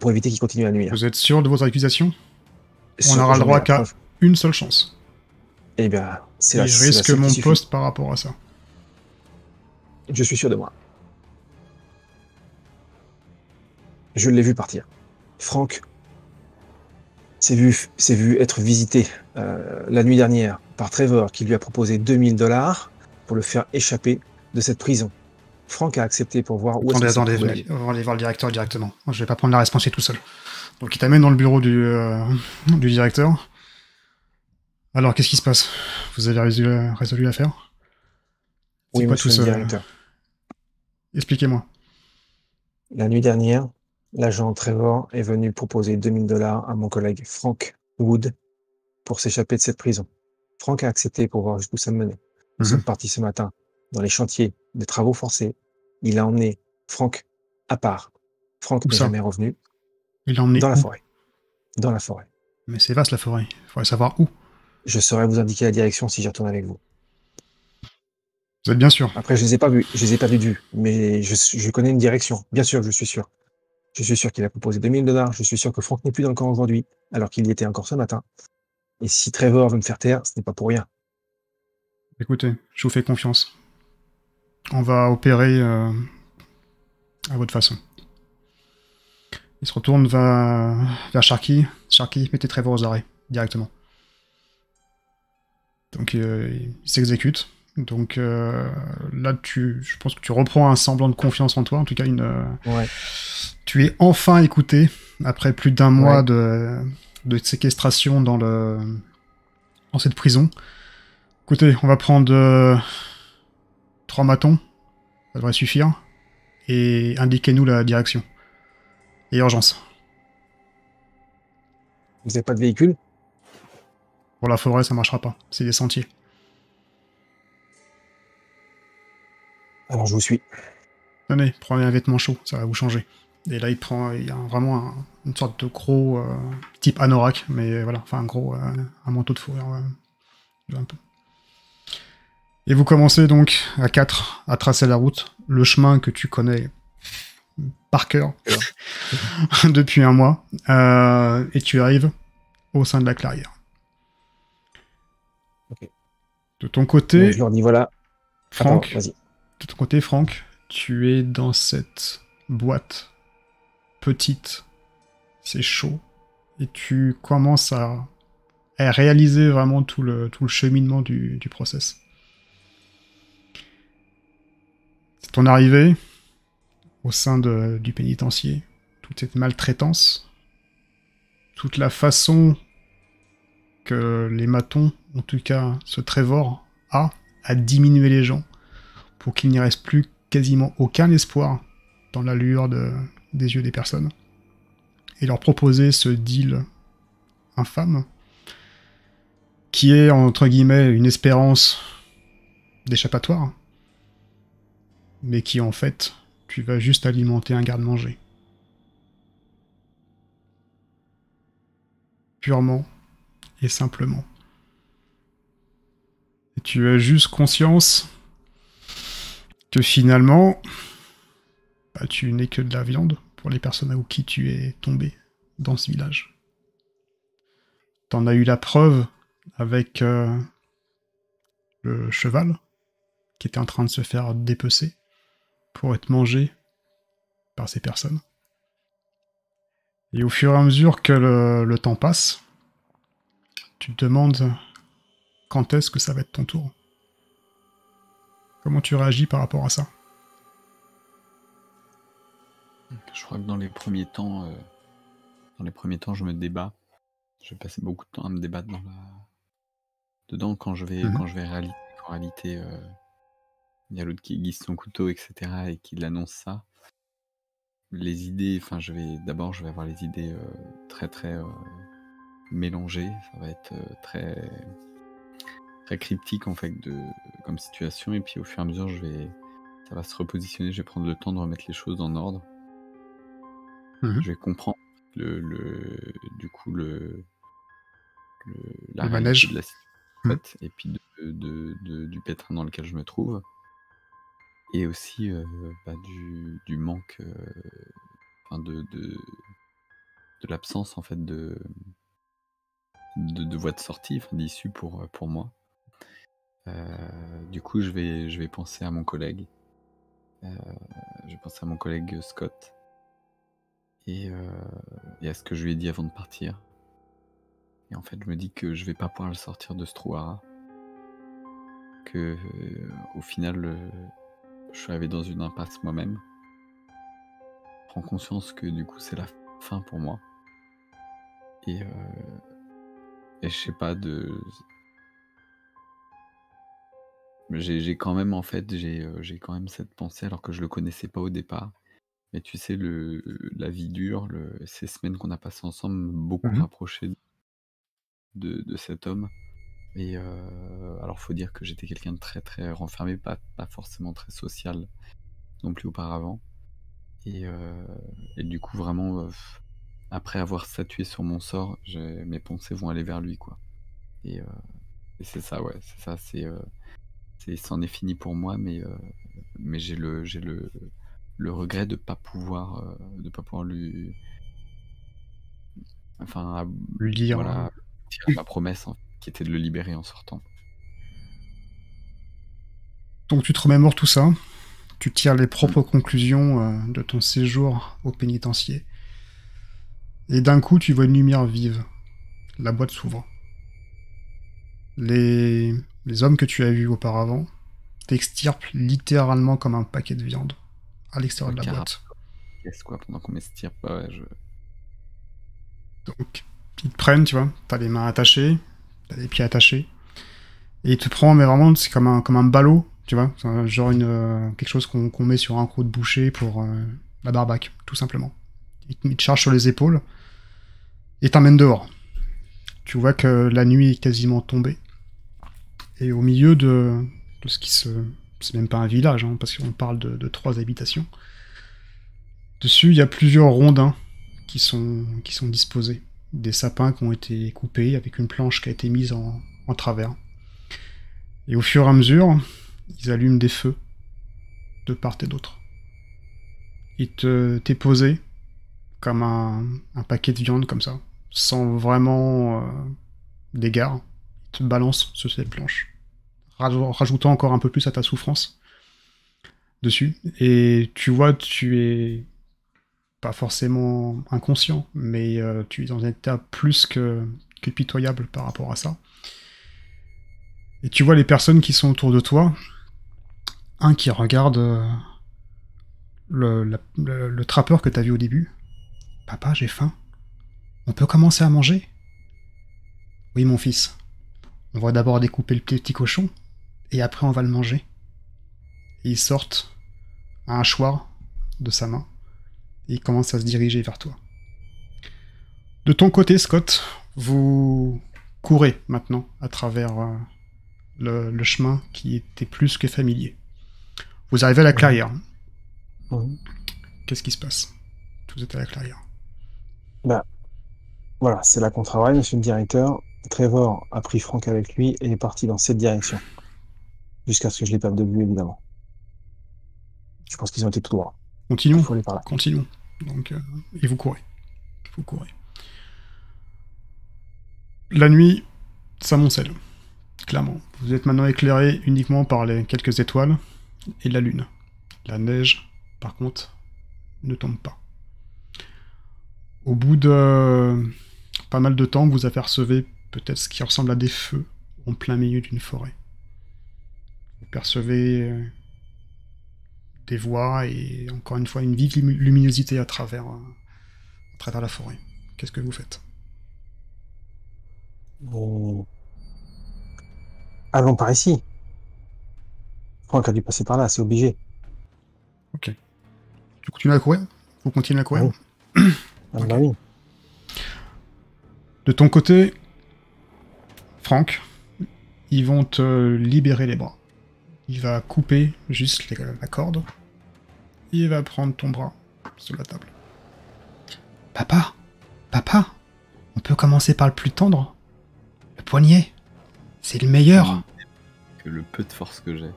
Pour éviter qu'il continue à nuire. Vous êtes sûr de votre accusation? On n'aura le droit qu'à une seule chance. Eh bien, c'est et la je risque mon poste par rapport à ça. Je suis sûr de moi. Je l'ai vu partir. Frank s'est vu être visité la nuit dernière par Trevor qui lui a proposé $2000 pour le faire échapper de cette prison. Frank a accepté pour voir où Attendez, on va aller voir le directeur directement. Moi, je vais pas prendre la responsabilité tout seul. Donc il t'amène dans le bureau du directeur. Alors, qu'est-ce qui se passe? Vous avez résolu l'affaire? Oui, monsieur le directeur. Expliquez-moi. La nuit dernière, l'agent Trevor est venu proposer $2000 à mon collègue Frank Wood pour s'échapper de cette prison. Frank a accepté pour voir jusqu'où ça me menait. Nous sommes partis ce matin dans les chantiers des travaux forcés. Il a emmené Frank à part. Frank n'est jamais revenu. Il l'a emmené dans la forêt. Dans la forêt. Mais c'est vaste la forêt. Il faudrait savoir où. Je saurais vous indiquer la direction si j'y retourne avec vous. Vous êtes bien sûr? Après, je les ai pas vus, mais je connais une direction. Bien sûr, je suis sûr. Je suis sûr qu'il a proposé $2000. Je suis sûr que Frank n'est plus dans le camp aujourd'hui, alors qu'il y était encore ce matin. Et si Trevor veut me faire taire, ce n'est pas pour rien. Écoutez, je vous fais confiance. On va opérer à votre façon. Il se retourne vers Sharky. Sharky, mettez Trevor aux arrêts, directement. Donc il s'exécute. Donc là, je pense que tu reprends un semblant de confiance en toi, en tout cas Ouais. Tu es enfin écouté, après plus d'1 mois de séquestration dans cette prison. Écoutez, on va prendre 3 matons, ça devrait suffire, et indiquez-nous la direction. Et urgence. Vous n'avez pas de véhicule? Pour la forêt, ça marchera pas, c'est des sentiers. Alors je vous suis. Tenez, prenez un vêtement chaud, ça va vous changer. Et là, il y a vraiment une sorte de gros type anorak, mais voilà, enfin un manteau de fourrure. Un peu. Et vous commencez donc à 4 à tracer la route, le chemin que tu connais par cœur depuis 1 mois, et tu arrives au sein de la clairière. Okay. De ton côté, donc, je leur dis voilà. Franck, vas-y. De ton côté, Franck, tu es dans cette boîte petite, c'est chaud, et tu commences à réaliser vraiment tout le cheminement du process. C'est ton arrivée au sein du pénitencier, toute cette maltraitance, toute la façon que les matons, en tout cas ce Trevor, a à diminuer les gens pour qu'il n'y reste plus quasiment aucun espoir dans la lueur des yeux des personnes, et leur proposer ce deal infâme qui est, entre guillemets, une espérance d'échappatoire, mais qui, en fait, tu vas juste alimenter un garde-manger. Purement et simplement. Et tu as juste conscience que finalement, tu n'es que de la viande, pour pour les personnes à qui tu es tombé dans ce village. T'en as eu la preuve avec le cheval qui était en train de se faire dépecer pour être mangé par ces personnes. Et au fur et à mesure que le temps passe, tu te demandes quand est-ce que ça va être ton tour. Comment tu réagis par rapport à ça? Je crois que dans les premiers temps, je me débat. Je vais passer beaucoup de temps à me débattre dedans quand je vais réaliser qu'en réalité, il y a l'autre qui aiguise son couteau, etc. et qu'il annonce ça. Les idées, enfin, je vais avoir les idées très très mélangées. Ça va être très très cryptique en fait comme situation. Et puis au fur et à mesure, ça va se repositionner. Je vais prendre le temps de remettre les choses en ordre. Je vais comprendre du coup la Le réalité manège. de la situation et puis du pétrin dans lequel je me trouve. Et aussi du manque, de l'absence en fait de voie de sortie, d'issue pour moi. Du coup, je vais penser à mon collègue. Je vais penser à mon collègue Scott et à ce que je lui ai dit avant de partir. Et en fait, je me dis que je vais pas pouvoir le sortir de ce trou-hara. Que au final, je suis arrivé dans une impasse moi-même. Je prends conscience que du coup, c'est la fin pour moi. Et je sais pas j'ai quand même en fait j'ai quand même cette pensée alors que je le connaissais pas au départ. Mais tu sais la vie dure, ces semaines qu'on a passées ensemble m'ont beaucoup rapproché de cet homme. Et alors faut dire que j'étais quelqu'un de très très renfermé, pas forcément très social non plus auparavant. Et du coup vraiment après avoir statué sur mon sort, mes pensées vont aller vers lui quoi. Et c'est ça, ouais, c'est ça, c'en est fini pour moi, mais j'ai le regret de pas pouvoir lui, enfin, Lui dire. voilà, tirer ma promesse hein, qui était de le libérer en sortant. Donc tu te remémores tout ça, tu tires les propres conclusions de ton séjour au pénitencier. Et d'un coup, tu vois une lumière vive. La boîte s'ouvre. Les hommes que tu as vus auparavant t'extirpent littéralement comme un paquet de viande à l'extérieur de la boîte. Qu'est-ce quoi, pendant qu'on m'extirpe, ouais, Donc, ils te prennent, tu vois, t'as les mains attachées, t'as les pieds attachés, et ils te prennent, mais vraiment, c'est comme un ballot, tu vois, genre quelque chose qu'on met sur un croc de boucher pour la barbaque, tout simplement. Ils te chargent sur les épaules, et t'emmènent dehors. Tu vois que la nuit est quasiment tombée, et au milieu de ce qui se... C'est même pas un village, hein, parce qu'on parle de 3 habitations. Dessus, il y a plusieurs rondins qui sont disposés. Des sapins qui ont été coupés avec une planche qui a été mise en travers. Et au fur et à mesure, ils allument des feux de part et d'autre. T'es posé comme un paquet de viande comme ça, sans vraiment d'égard. Ils te balancent sur cette planche, rajoutant encore un peu plus à ta souffrance dessus. Et tu vois, tu es pas forcément inconscient, mais tu es dans un état plus que pitoyable par rapport à ça. Et tu vois les personnes qui sont autour de toi, un qui regarde le trappeur que t'as vu au début. Papa, j'ai faim. On peut commencer à manger? Oui, mon fils. On va d'abord découper le petit cochon, et après on va le manger. Et ils sortent un hachoir de sa main, et ils commencent à se diriger vers toi. De ton côté, Scott, vous courez maintenant à travers le chemin qui était plus que familier. Vous arrivez à la clairière. Qu'est-ce qui se passe? Vous êtes à la clairière. Bah, voilà, c'est là qu'on travaille, monsieur le directeur. Trevor a pris Franck avec lui et est parti dans cette direction. Jusqu'à ce que je l'épave de vue, évidemment. Je pense qu'ils ont été tout droit. Continuons. Faut aller par là. Continuons. Donc, et vous courez. Vous courez. La nuit s'amoncelle, clairement. Vous êtes maintenant éclairé uniquement par les quelques étoiles et la lune. La neige, par contre, ne tombe pas. Au bout de pas mal de temps, vous apercevez peut-être ce qui ressemble à des feux en plein milieu d'une forêt. Vous percevez des voix et encore une fois une vive luminosité à travers la forêt. Qu'est-ce que vous faites? Allons par ici. Franck a dû passer par là, c'est obligé. Ok. Tu continues à courir? Vous continuez à courir? Oui. Ah Ok. bah oui. De ton côté, Franck, ils vont te libérer les bras. Il va couper juste la corde. Il va prendre ton bras sur la table. Papa, papa, on peut commencer par le plus tendre. Le poignet, c'est le meilleur. Que le peu de force que j'ai.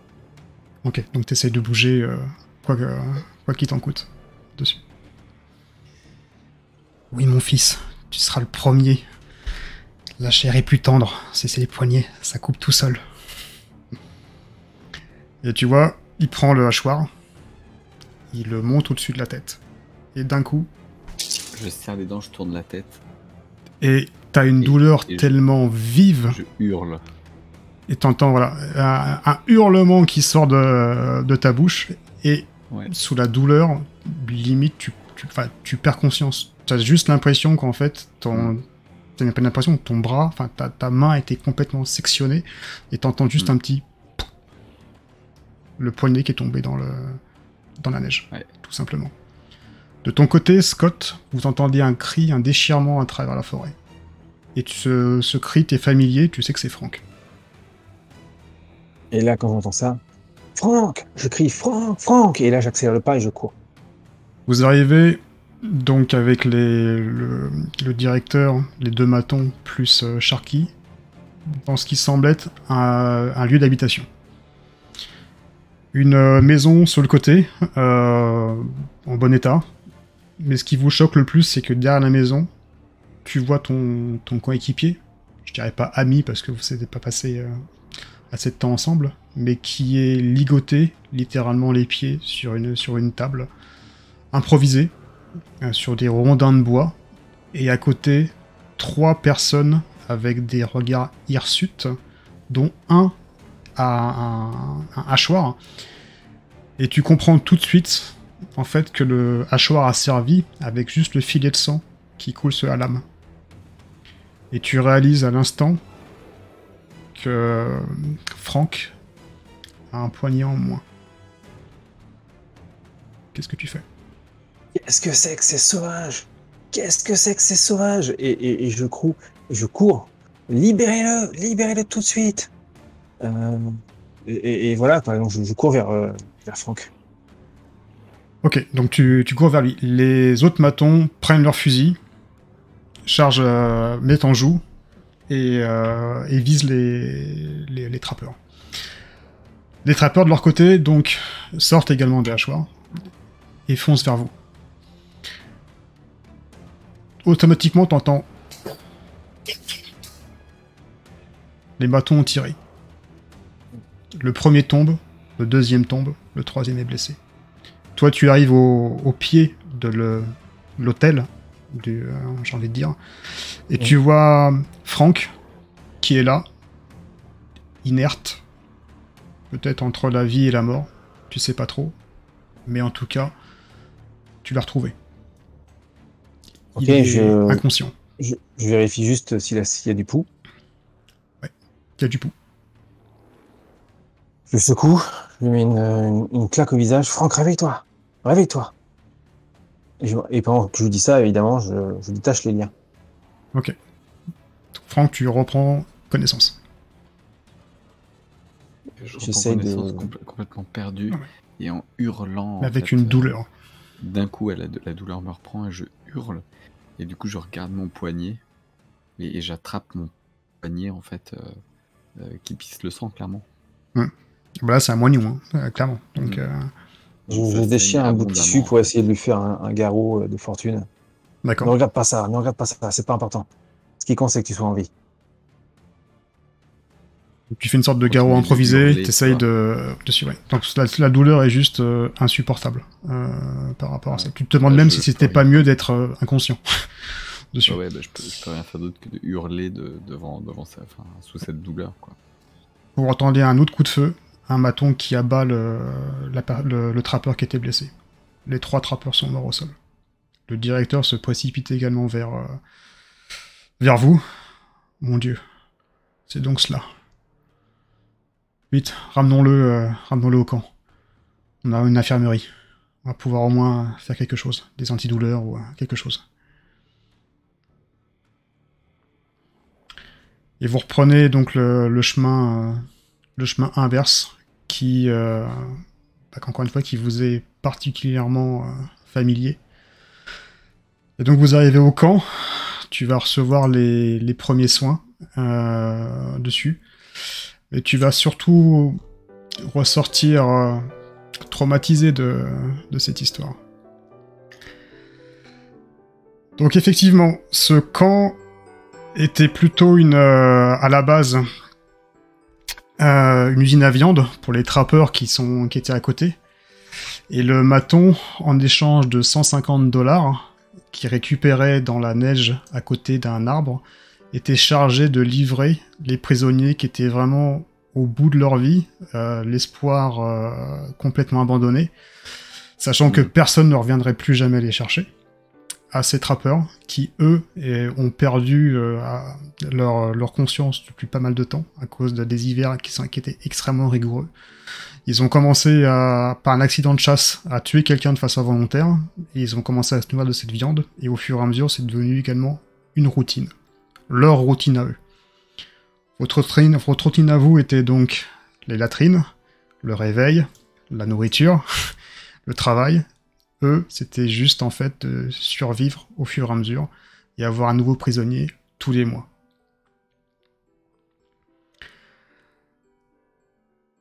Ok, donc t'essayes de bouger quoi qu'il t'en coûte dessus. Oui, mon fils, tu seras le premier. La chair est plus tendre, c'est les poignets, ça coupe tout seul. Et tu vois, il prend le hachoir, il le monte au-dessus de la tête. Et d'un coup, Je serre les dents, je tourne la tête, et t'as une douleur tellement vive, je hurle. et t'entends voilà, un hurlement qui sort de ta bouche, et Ouais. sous la douleur, limite, tu perds conscience. T'as juste l'impression qu'en fait, t'as même pas l'impression que ton bras, enfin ta main était complètement sectionnée, et t'entends juste un petit... Le poignet qui est tombé dans la neige, tout simplement. De ton côté, Scott, vous entendez un cri, un déchirement à travers la forêt. Et ce cri t'est familier, tu sais que c'est Franck. Et là, quand j'entends ça, Franck! Je crie Franck! Franck! Et là, j'accélère le pas et je cours. Vous arrivez donc avec le directeur, les deux matons, plus Sharky, dans ce qui semble être un lieu d'habitation. Une maison sur le côté, en bon état. Mais ce qui vous choque le plus, c'est que derrière la maison, tu vois ton coéquipier, je dirais pas ami parce que vous n'avez pas passé assez de temps ensemble, mais qui est ligoté, littéralement les pieds, sur une table, improvisée, sur des rondins de bois, et à côté, 3 personnes avec des regards hirsutes, dont un a un hachoir, et tu comprends tout de suite, en fait, que le hachoir a servi avec juste le filet de sang qui coule sur la lame. Et tu réalises à l'instant que Franck a un poignet en moins. Qu'est-ce que tu fais? Qu'est-ce que c'est que ces sauvages? Qu'est-ce que c'est que ces sauvages? Et je cours. Libérez-le! Libérez-le tout de suite! Et voilà, par exemple, je cours vers Franck. Ok, donc tu cours vers lui. Les autres matons prennent leurs fusils, chargent, mettent en joue, et visent les trappeurs. Les trappeurs, de leur côté, donc, sortent également des hachoirs, et foncent vers vous. Automatiquement, t'entends... Les matons ont tiré. Le premier tombe, le deuxième tombe, le troisième est blessé. Toi, tu arrives au pied de l'hôtel, j'ai envie de dire, et tu vois Franck, qui est là, inerte, peut-être entre la vie et la mort, tu sais pas trop, mais en tout cas, tu l'as retrouvé. Ok, Il est inconscient. Je vérifie juste s'il y a du pouls. Ouais, il y a du pouls. Je le secoue, je lui mets une claque au visage. Franck, réveille-toi! Réveille-toi! Et pendant que je lui dis ça, évidemment, je détache les liens. Ok. Franck, tu reprends connaissance. Je J'essaie reprends connaissance complètement perdu, et en hurlant... Mais avec une douleur. D'un coup, la douleur me reprend et je hurle. Et du coup, je regarde mon poignet et j'attrape mon poignet, en fait, qui pisse le sang, clairement. Bah là, c'est un moignon, hein, clairement. Donc, Je Ça déchire saigne un bout de tissu abondamment, en pour essayer de fait. lui faire un garrot de fortune. Ne D'accord. regarde pas ça, ne regarde pas ça, c'est pas important. Ce qui compte, c'est que tu sois en vie. Tu fais une sorte de garrot Continue de improvisé, hurler, tu t'essayes vois. dessus, ouais. Donc la douleur est juste insupportable par rapport à ça. Ouais. Tu te demandes Bah, même si je peux c'était pas rien mieux faire. d'être inconscient Bah dessus. ouais, bah je peux rien faire d'autre que de hurler devant ça, enfin, sous cette douleur, quoi. Vous entendez un autre coup de feu, un maton qui abat le trappeur qui était blessé. Les 3 trappeurs sont morts au sol. Le directeur se précipite également vers vous. Mon Dieu, c'est donc cela. Vite, ramenons-le au camp. On a une infirmerie. On va pouvoir au moins faire quelque chose, des antidouleurs ou quelque chose. Et vous reprenez donc le chemin inverse qui, encore une fois, qui vous est particulièrement familier. Et donc vous arrivez au camp, tu vas recevoir les premiers soins dessus, et tu vas surtout ressortir traumatisé de cette histoire. Donc effectivement, ce camp était plutôt à la base une usine à viande pour les trappeurs qui étaient à côté. Et le maton, en échange de 150 dollars, qui récupérait dans la neige à côté d'un arbre, était chargé de livrer les prisonniers qui étaient vraiment au bout de leur vie, l'espoir complètement abandonné, sachant que personne ne reviendrait plus jamais les chercher, à ces trappeurs qui, eux, ont perdu leur conscience depuis pas mal de temps à cause des hivers qui étaient extrêmement rigoureux. Ils ont commencé, par un accident de chasse, à tuer quelqu'un de façon volontaire, et ils ont commencé à se nourrir de cette viande, et au fur et à mesure, c'est devenu également une routine. Leur routine à eux. Votre routine à vous était donc les latrines, le réveil, la nourriture, le travail. Eux, c'était juste en fait de survivre au fur et à mesure et avoir un nouveau prisonnier tous les mois.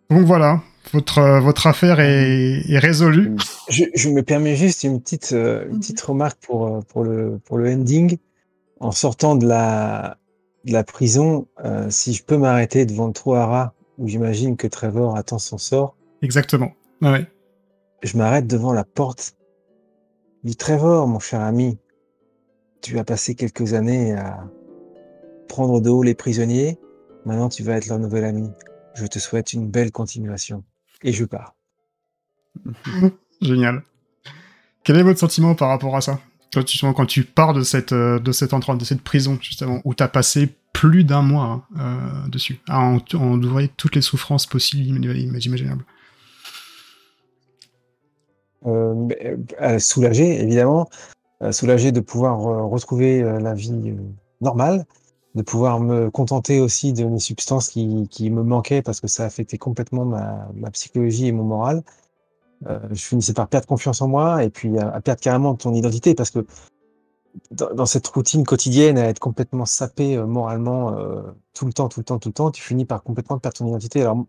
Donc voilà, votre affaire est résolue. Je me permets juste une petite remarque pour le ending. En sortant de la prison, si je peux m'arrêter devant le trou à rats, où j'imagine que Trevor attend son sort, Exactement. Ouais. je m'arrête devant la porte. Je dis Trevor, mon cher ami, tu as passé quelques années à prendre de haut les prisonniers. Maintenant, tu vas être leur nouvel ami. Je te souhaite une belle continuation. Et je pars. Génial. Quel est votre sentiment par rapport à ça? Justement, quand tu pars de cette prison, justement, où tu as passé plus d'un mois dessus, à endurer toutes les souffrances possibles et imaginables. Soulagé, évidemment. Soulagé de pouvoir retrouver la vie normale, de pouvoir me contenter aussi de mes substances qui me manquaient parce que ça affectait complètement ma psychologie et mon moral. Je finissais par perdre confiance en moi et puis à perdre carrément ton identité parce que dans cette routine quotidienne, à être complètement sapé moralement tout le temps, tu finis par complètement perdre ton identité. Alors,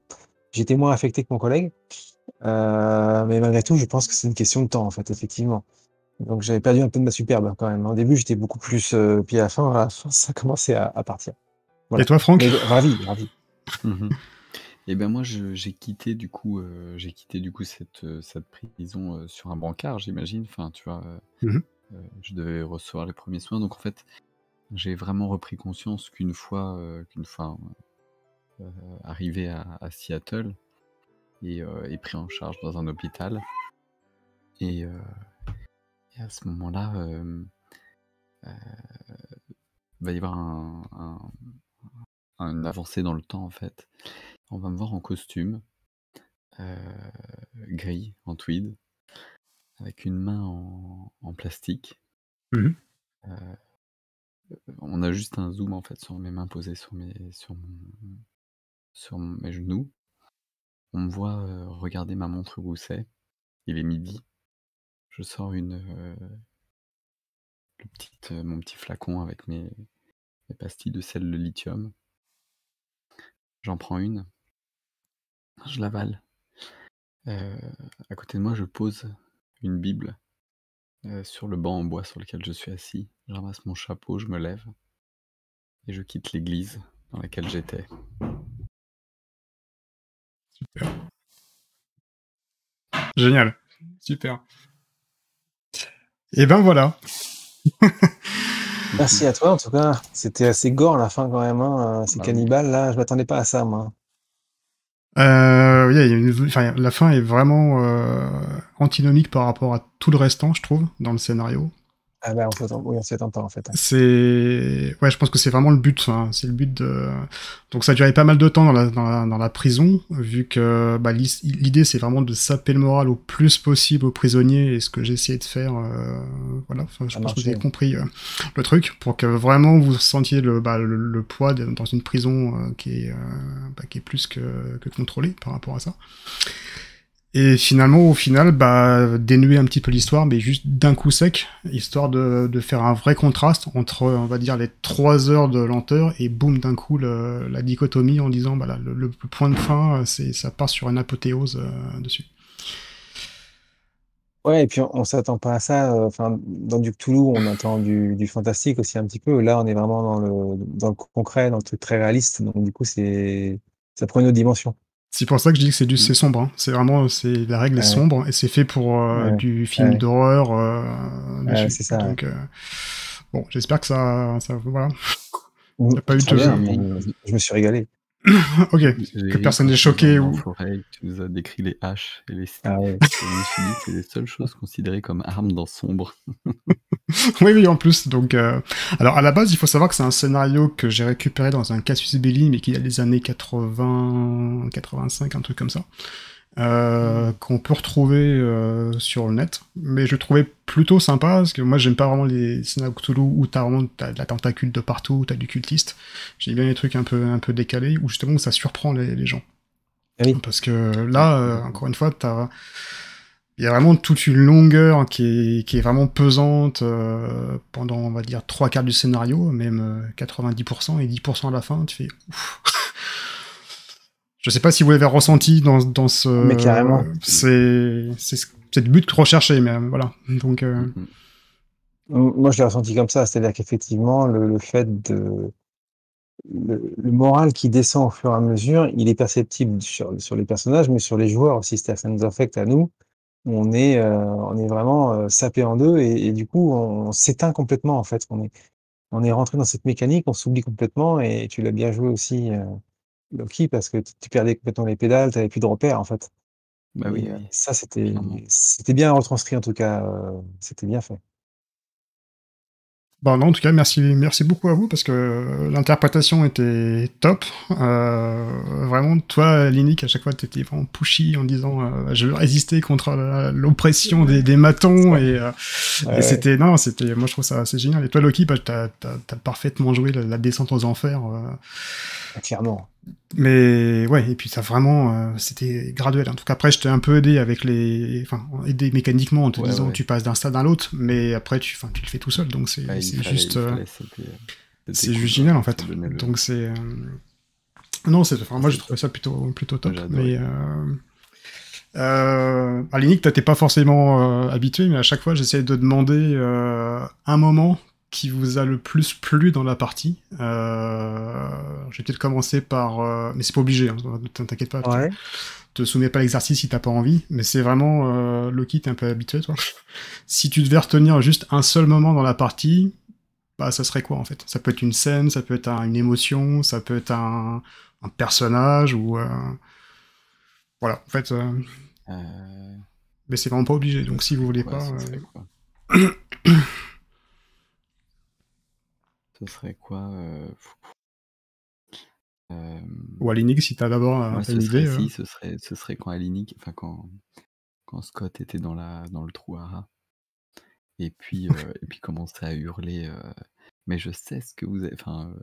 j'étais moins affecté que mon collègue, mais malgré tout, je pense que c'est une question de temps, en fait, effectivement. Donc, j'avais perdu un peu de ma superbe hein, quand même. Au début, j'étais beaucoup plus, puis à la fin, ça commençait à partir. Et Voilà. toi, Franck? Mais ravi, ravi. Et ben moi j'ai quitté du coup cette prison sur un brancard, j'imagine. Enfin, tu vois, je devais recevoir les premiers soins. Donc en fait, j'ai vraiment repris conscience qu'une fois arrivé à Seattle et pris en charge dans un hôpital. Et à ce moment-là, va y avoir une avancée dans le temps en fait. On va me voir en costume, gris, en tweed, avec une main en plastique. On a juste un zoom en fait sur mes mains posées sur mes genoux. On me voit regarder ma montre Gousset. Il est midi. Je sors mon petit flacon avec mes pastilles de sel de lithium. J'en prends une. Je l'avale. À côté de moi, je pose une Bible sur le banc en bois sur lequel je suis assis. Je ramasse mon chapeau, je me lève et je quitte l'église dans laquelle j'étais. Super. Génial. Super. Et ben voilà. Merci à toi, en tout cas. C'était assez gore, la fin, quand même, hein, ces Ah oui. cannibales, là. Je m'attendais pas à ça, moi. Oui, la fin est vraiment antinomique par rapport à tout le restant, je trouve, dans le scénario. Ah bah, on s'y attend pas, en fait. Ouais, je pense que c'est vraiment le but. Hein. C'est le but de. Donc ça a duré pas mal de temps dans la prison, vu que l'idée c'est vraiment de saper le moral au plus possible aux prisonniers, et ce que j'ai essayé de faire. Voilà, je pense que vous avez compris le truc, pour que vraiment vous sentiez le poids dans une prison qui est plus que contrôlée par rapport à ça. Et finalement, au final, dénuer un petit peu l'histoire, mais juste d'un coup sec, histoire de faire un vrai contraste entre, on va dire, les 3 heures de lenteur, et boum, d'un coup, la dichotomie en disant, le point de fin, ça part sur une apothéose dessus. Ouais, et puis on s'attend pas à ça. Enfin, dans du Cthulhu, on attend du fantastique aussi un petit peu. Là, on est vraiment dans le concret, dans le truc très réaliste. Donc, du coup, ça prend une autre dimension. C'est pour ça que je dis que c'est sombre. Hein. C'est vraiment, la règle est sombre, et c'est fait pour du film d'horreur dessus. C'est ça. Donc, bon, j'espère que ça voilà. Il n'y a pas eu très bien, de... je me suis régalé. Ok, que personne n'est choqué ou... Forêt, tu nous as décrit les haches et les sticks. Ah ouais. Je me suis dit que c'est les seules choses considérées comme armes dans Sombre. Oui, en plus. Donc, alors, à la base, il faut savoir que c'est un scénario que j'ai récupéré dans un casus belli, mais qui a des années 80, 85, un truc comme ça. Qu'on peut retrouver sur le net, mais je le trouvais plutôt sympa, parce que moi j'aime pas vraiment les scénarios Cthulhu où t'as de la tentacule de partout, où t'as du cultiste. J'aime bien les trucs un peu décalés, où justement ça surprend les gens. Oui. Parce que là, encore une fois, il y a vraiment toute une longueur qui est vraiment pesante pendant, on va dire, 3/4 du scénario, même 90%, et 10% à la fin, tu fais ouf. Je sais pas si vous l'avez ressenti dans ce... Mais carrément. C'est le but recherché, mais voilà. Donc, Moi, je l'ai ressenti comme ça, c'est-à-dire qu'effectivement, le fait de... Le moral qui descend au fur et à mesure, il est perceptible sur les personnages, mais sur les joueurs aussi, c'est-à-dire que ça nous affecte à nous. On est vraiment sapé en deux, et du coup, on s'éteint complètement, en fait. On est rentré dans cette mécanique, on s'oublie complètement, et tu l'as bien joué aussi, Loki, parce que tu perdais complètement les pédales, tu n'avais plus de repères, en fait. Bah Et oui, ça, clairement. c'était bien retranscrit, en tout cas, c'était bien fait. non, en tout cas, merci beaucoup à vous, parce que l'interprétation était top. Vraiment, toi, Linic, à chaque fois, t'étais vraiment pushy en disant je veux résister contre l'oppression des matons, et c'était, moi je trouve ça assez génial. Et toi, Loki, t'as parfaitement joué la descente aux enfers. Clairement. Mais ouais, et puis ça vraiment, c'était graduel. En tout cas, après, je t'ai un peu aidé aidé mécaniquement en te disant tu passes d'un stade à l'autre, mais après tu le fais tout seul, donc c'est juste, c'est juste génial en fait. Donc c'est, non, moi j'ai trouvé ça plutôt top. Mais à Linic, t'étais pas forcément habitué, mais à chaque fois j'essayais de demander un moment qui vous a le plus plu dans la partie. Je vais peut-être commencer par... mais c'est pas obligé, hein, t'inquiète pas. Ouais. Te soumets pas à l'exercice si t'as pas envie, mais c'est vraiment... Loki, t'es un peu habitué, toi. Si tu devais retenir juste un seul moment dans la partie, ça serait quoi, en fait? Ça peut être une scène, ça peut être une émotion, ça peut être un personnage, ou... Voilà, en fait... Mais c'est vraiment pas obligé, donc si vous voulez pas... Ce serait quoi Ou Alinic, si t'as d'abord une idée. Ce serait quand Alinic, enfin quand Scott était dans le trou à rats, et puis commençait à hurler mais je sais ce que vous avez, enfin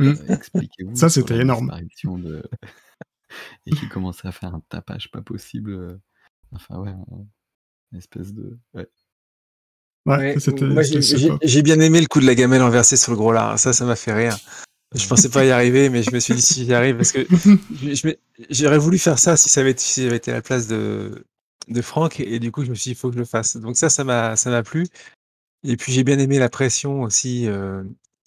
expliquez-vous. Ça, c'était énorme. Et qui commençait à faire un tapage pas possible. Enfin ouais, une espèce de... Ouais, moi j'ai bien aimé le coup de la gamelle renversée sur le gros lard. Ça m'a fait rire. Je pensais pas y arriver, mais je me suis dit si j'y arrive, parce que j'aurais voulu faire ça si j'avais été à la place de Franck, et du coup, je me suis dit, il faut que je le fasse. Donc ça m'a plu. Et puis j'ai bien aimé la pression aussi,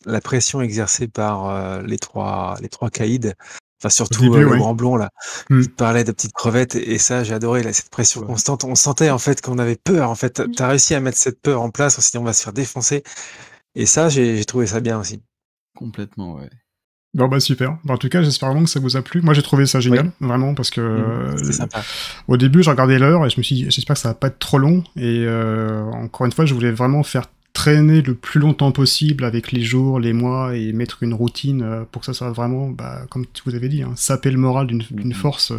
la pression exercée par les trois caïds. Enfin, Au surtout début, le ouais. grand blond, là. Hmm. Il te parlait de petites crevettes, et ça, j'ai adoré, là, cette pression Ouais. constante. On sentait en fait qu'on avait peur. En fait, t'as réussi à mettre cette peur en place, sinon on va se faire défoncer. Et ça, j'ai trouvé ça bien aussi. Complètement, ouais. Bon bah super. Bah, en tout cas, j'espère vraiment que ça vous a plu. Moi, j'ai trouvé ça génial, vraiment, parce que C'était sympa. au début, j'ai regardé l'heure et je me suis dit, j'espère que ça va pas être trop long. Et encore une fois, je voulais vraiment faire traîner le plus longtemps possible avec les jours, les mois, et mettre une routine pour que ça soit vraiment, bah, comme vous avez dit, hein, saper le moral d'une force.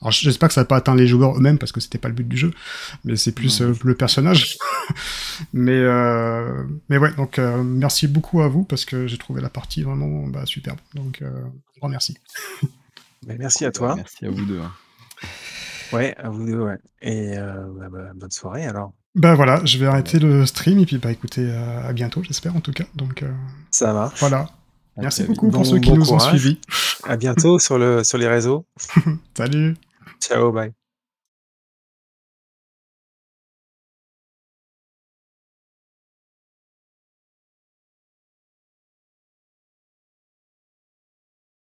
Alors, j'espère que ça n'a pas atteint les joueurs eux-mêmes, parce que c'était pas le but du jeu, mais c'est plus le personnage. mais ouais, donc merci beaucoup à vous, parce que j'ai trouvé la partie vraiment superbe. Donc, grand merci. Merci à toi. Merci à vous deux. Hein. Ouais, à vous deux, ouais. Et bonne soirée alors. Bah voilà, je vais arrêter le stream et puis bah écoutez, à bientôt, j'espère en tout cas. Donc ça marche. Voilà. À Merci très vite. beaucoup pour ceux qui nous ont suivis. À bientôt sur les réseaux. Salut. Ciao, bye.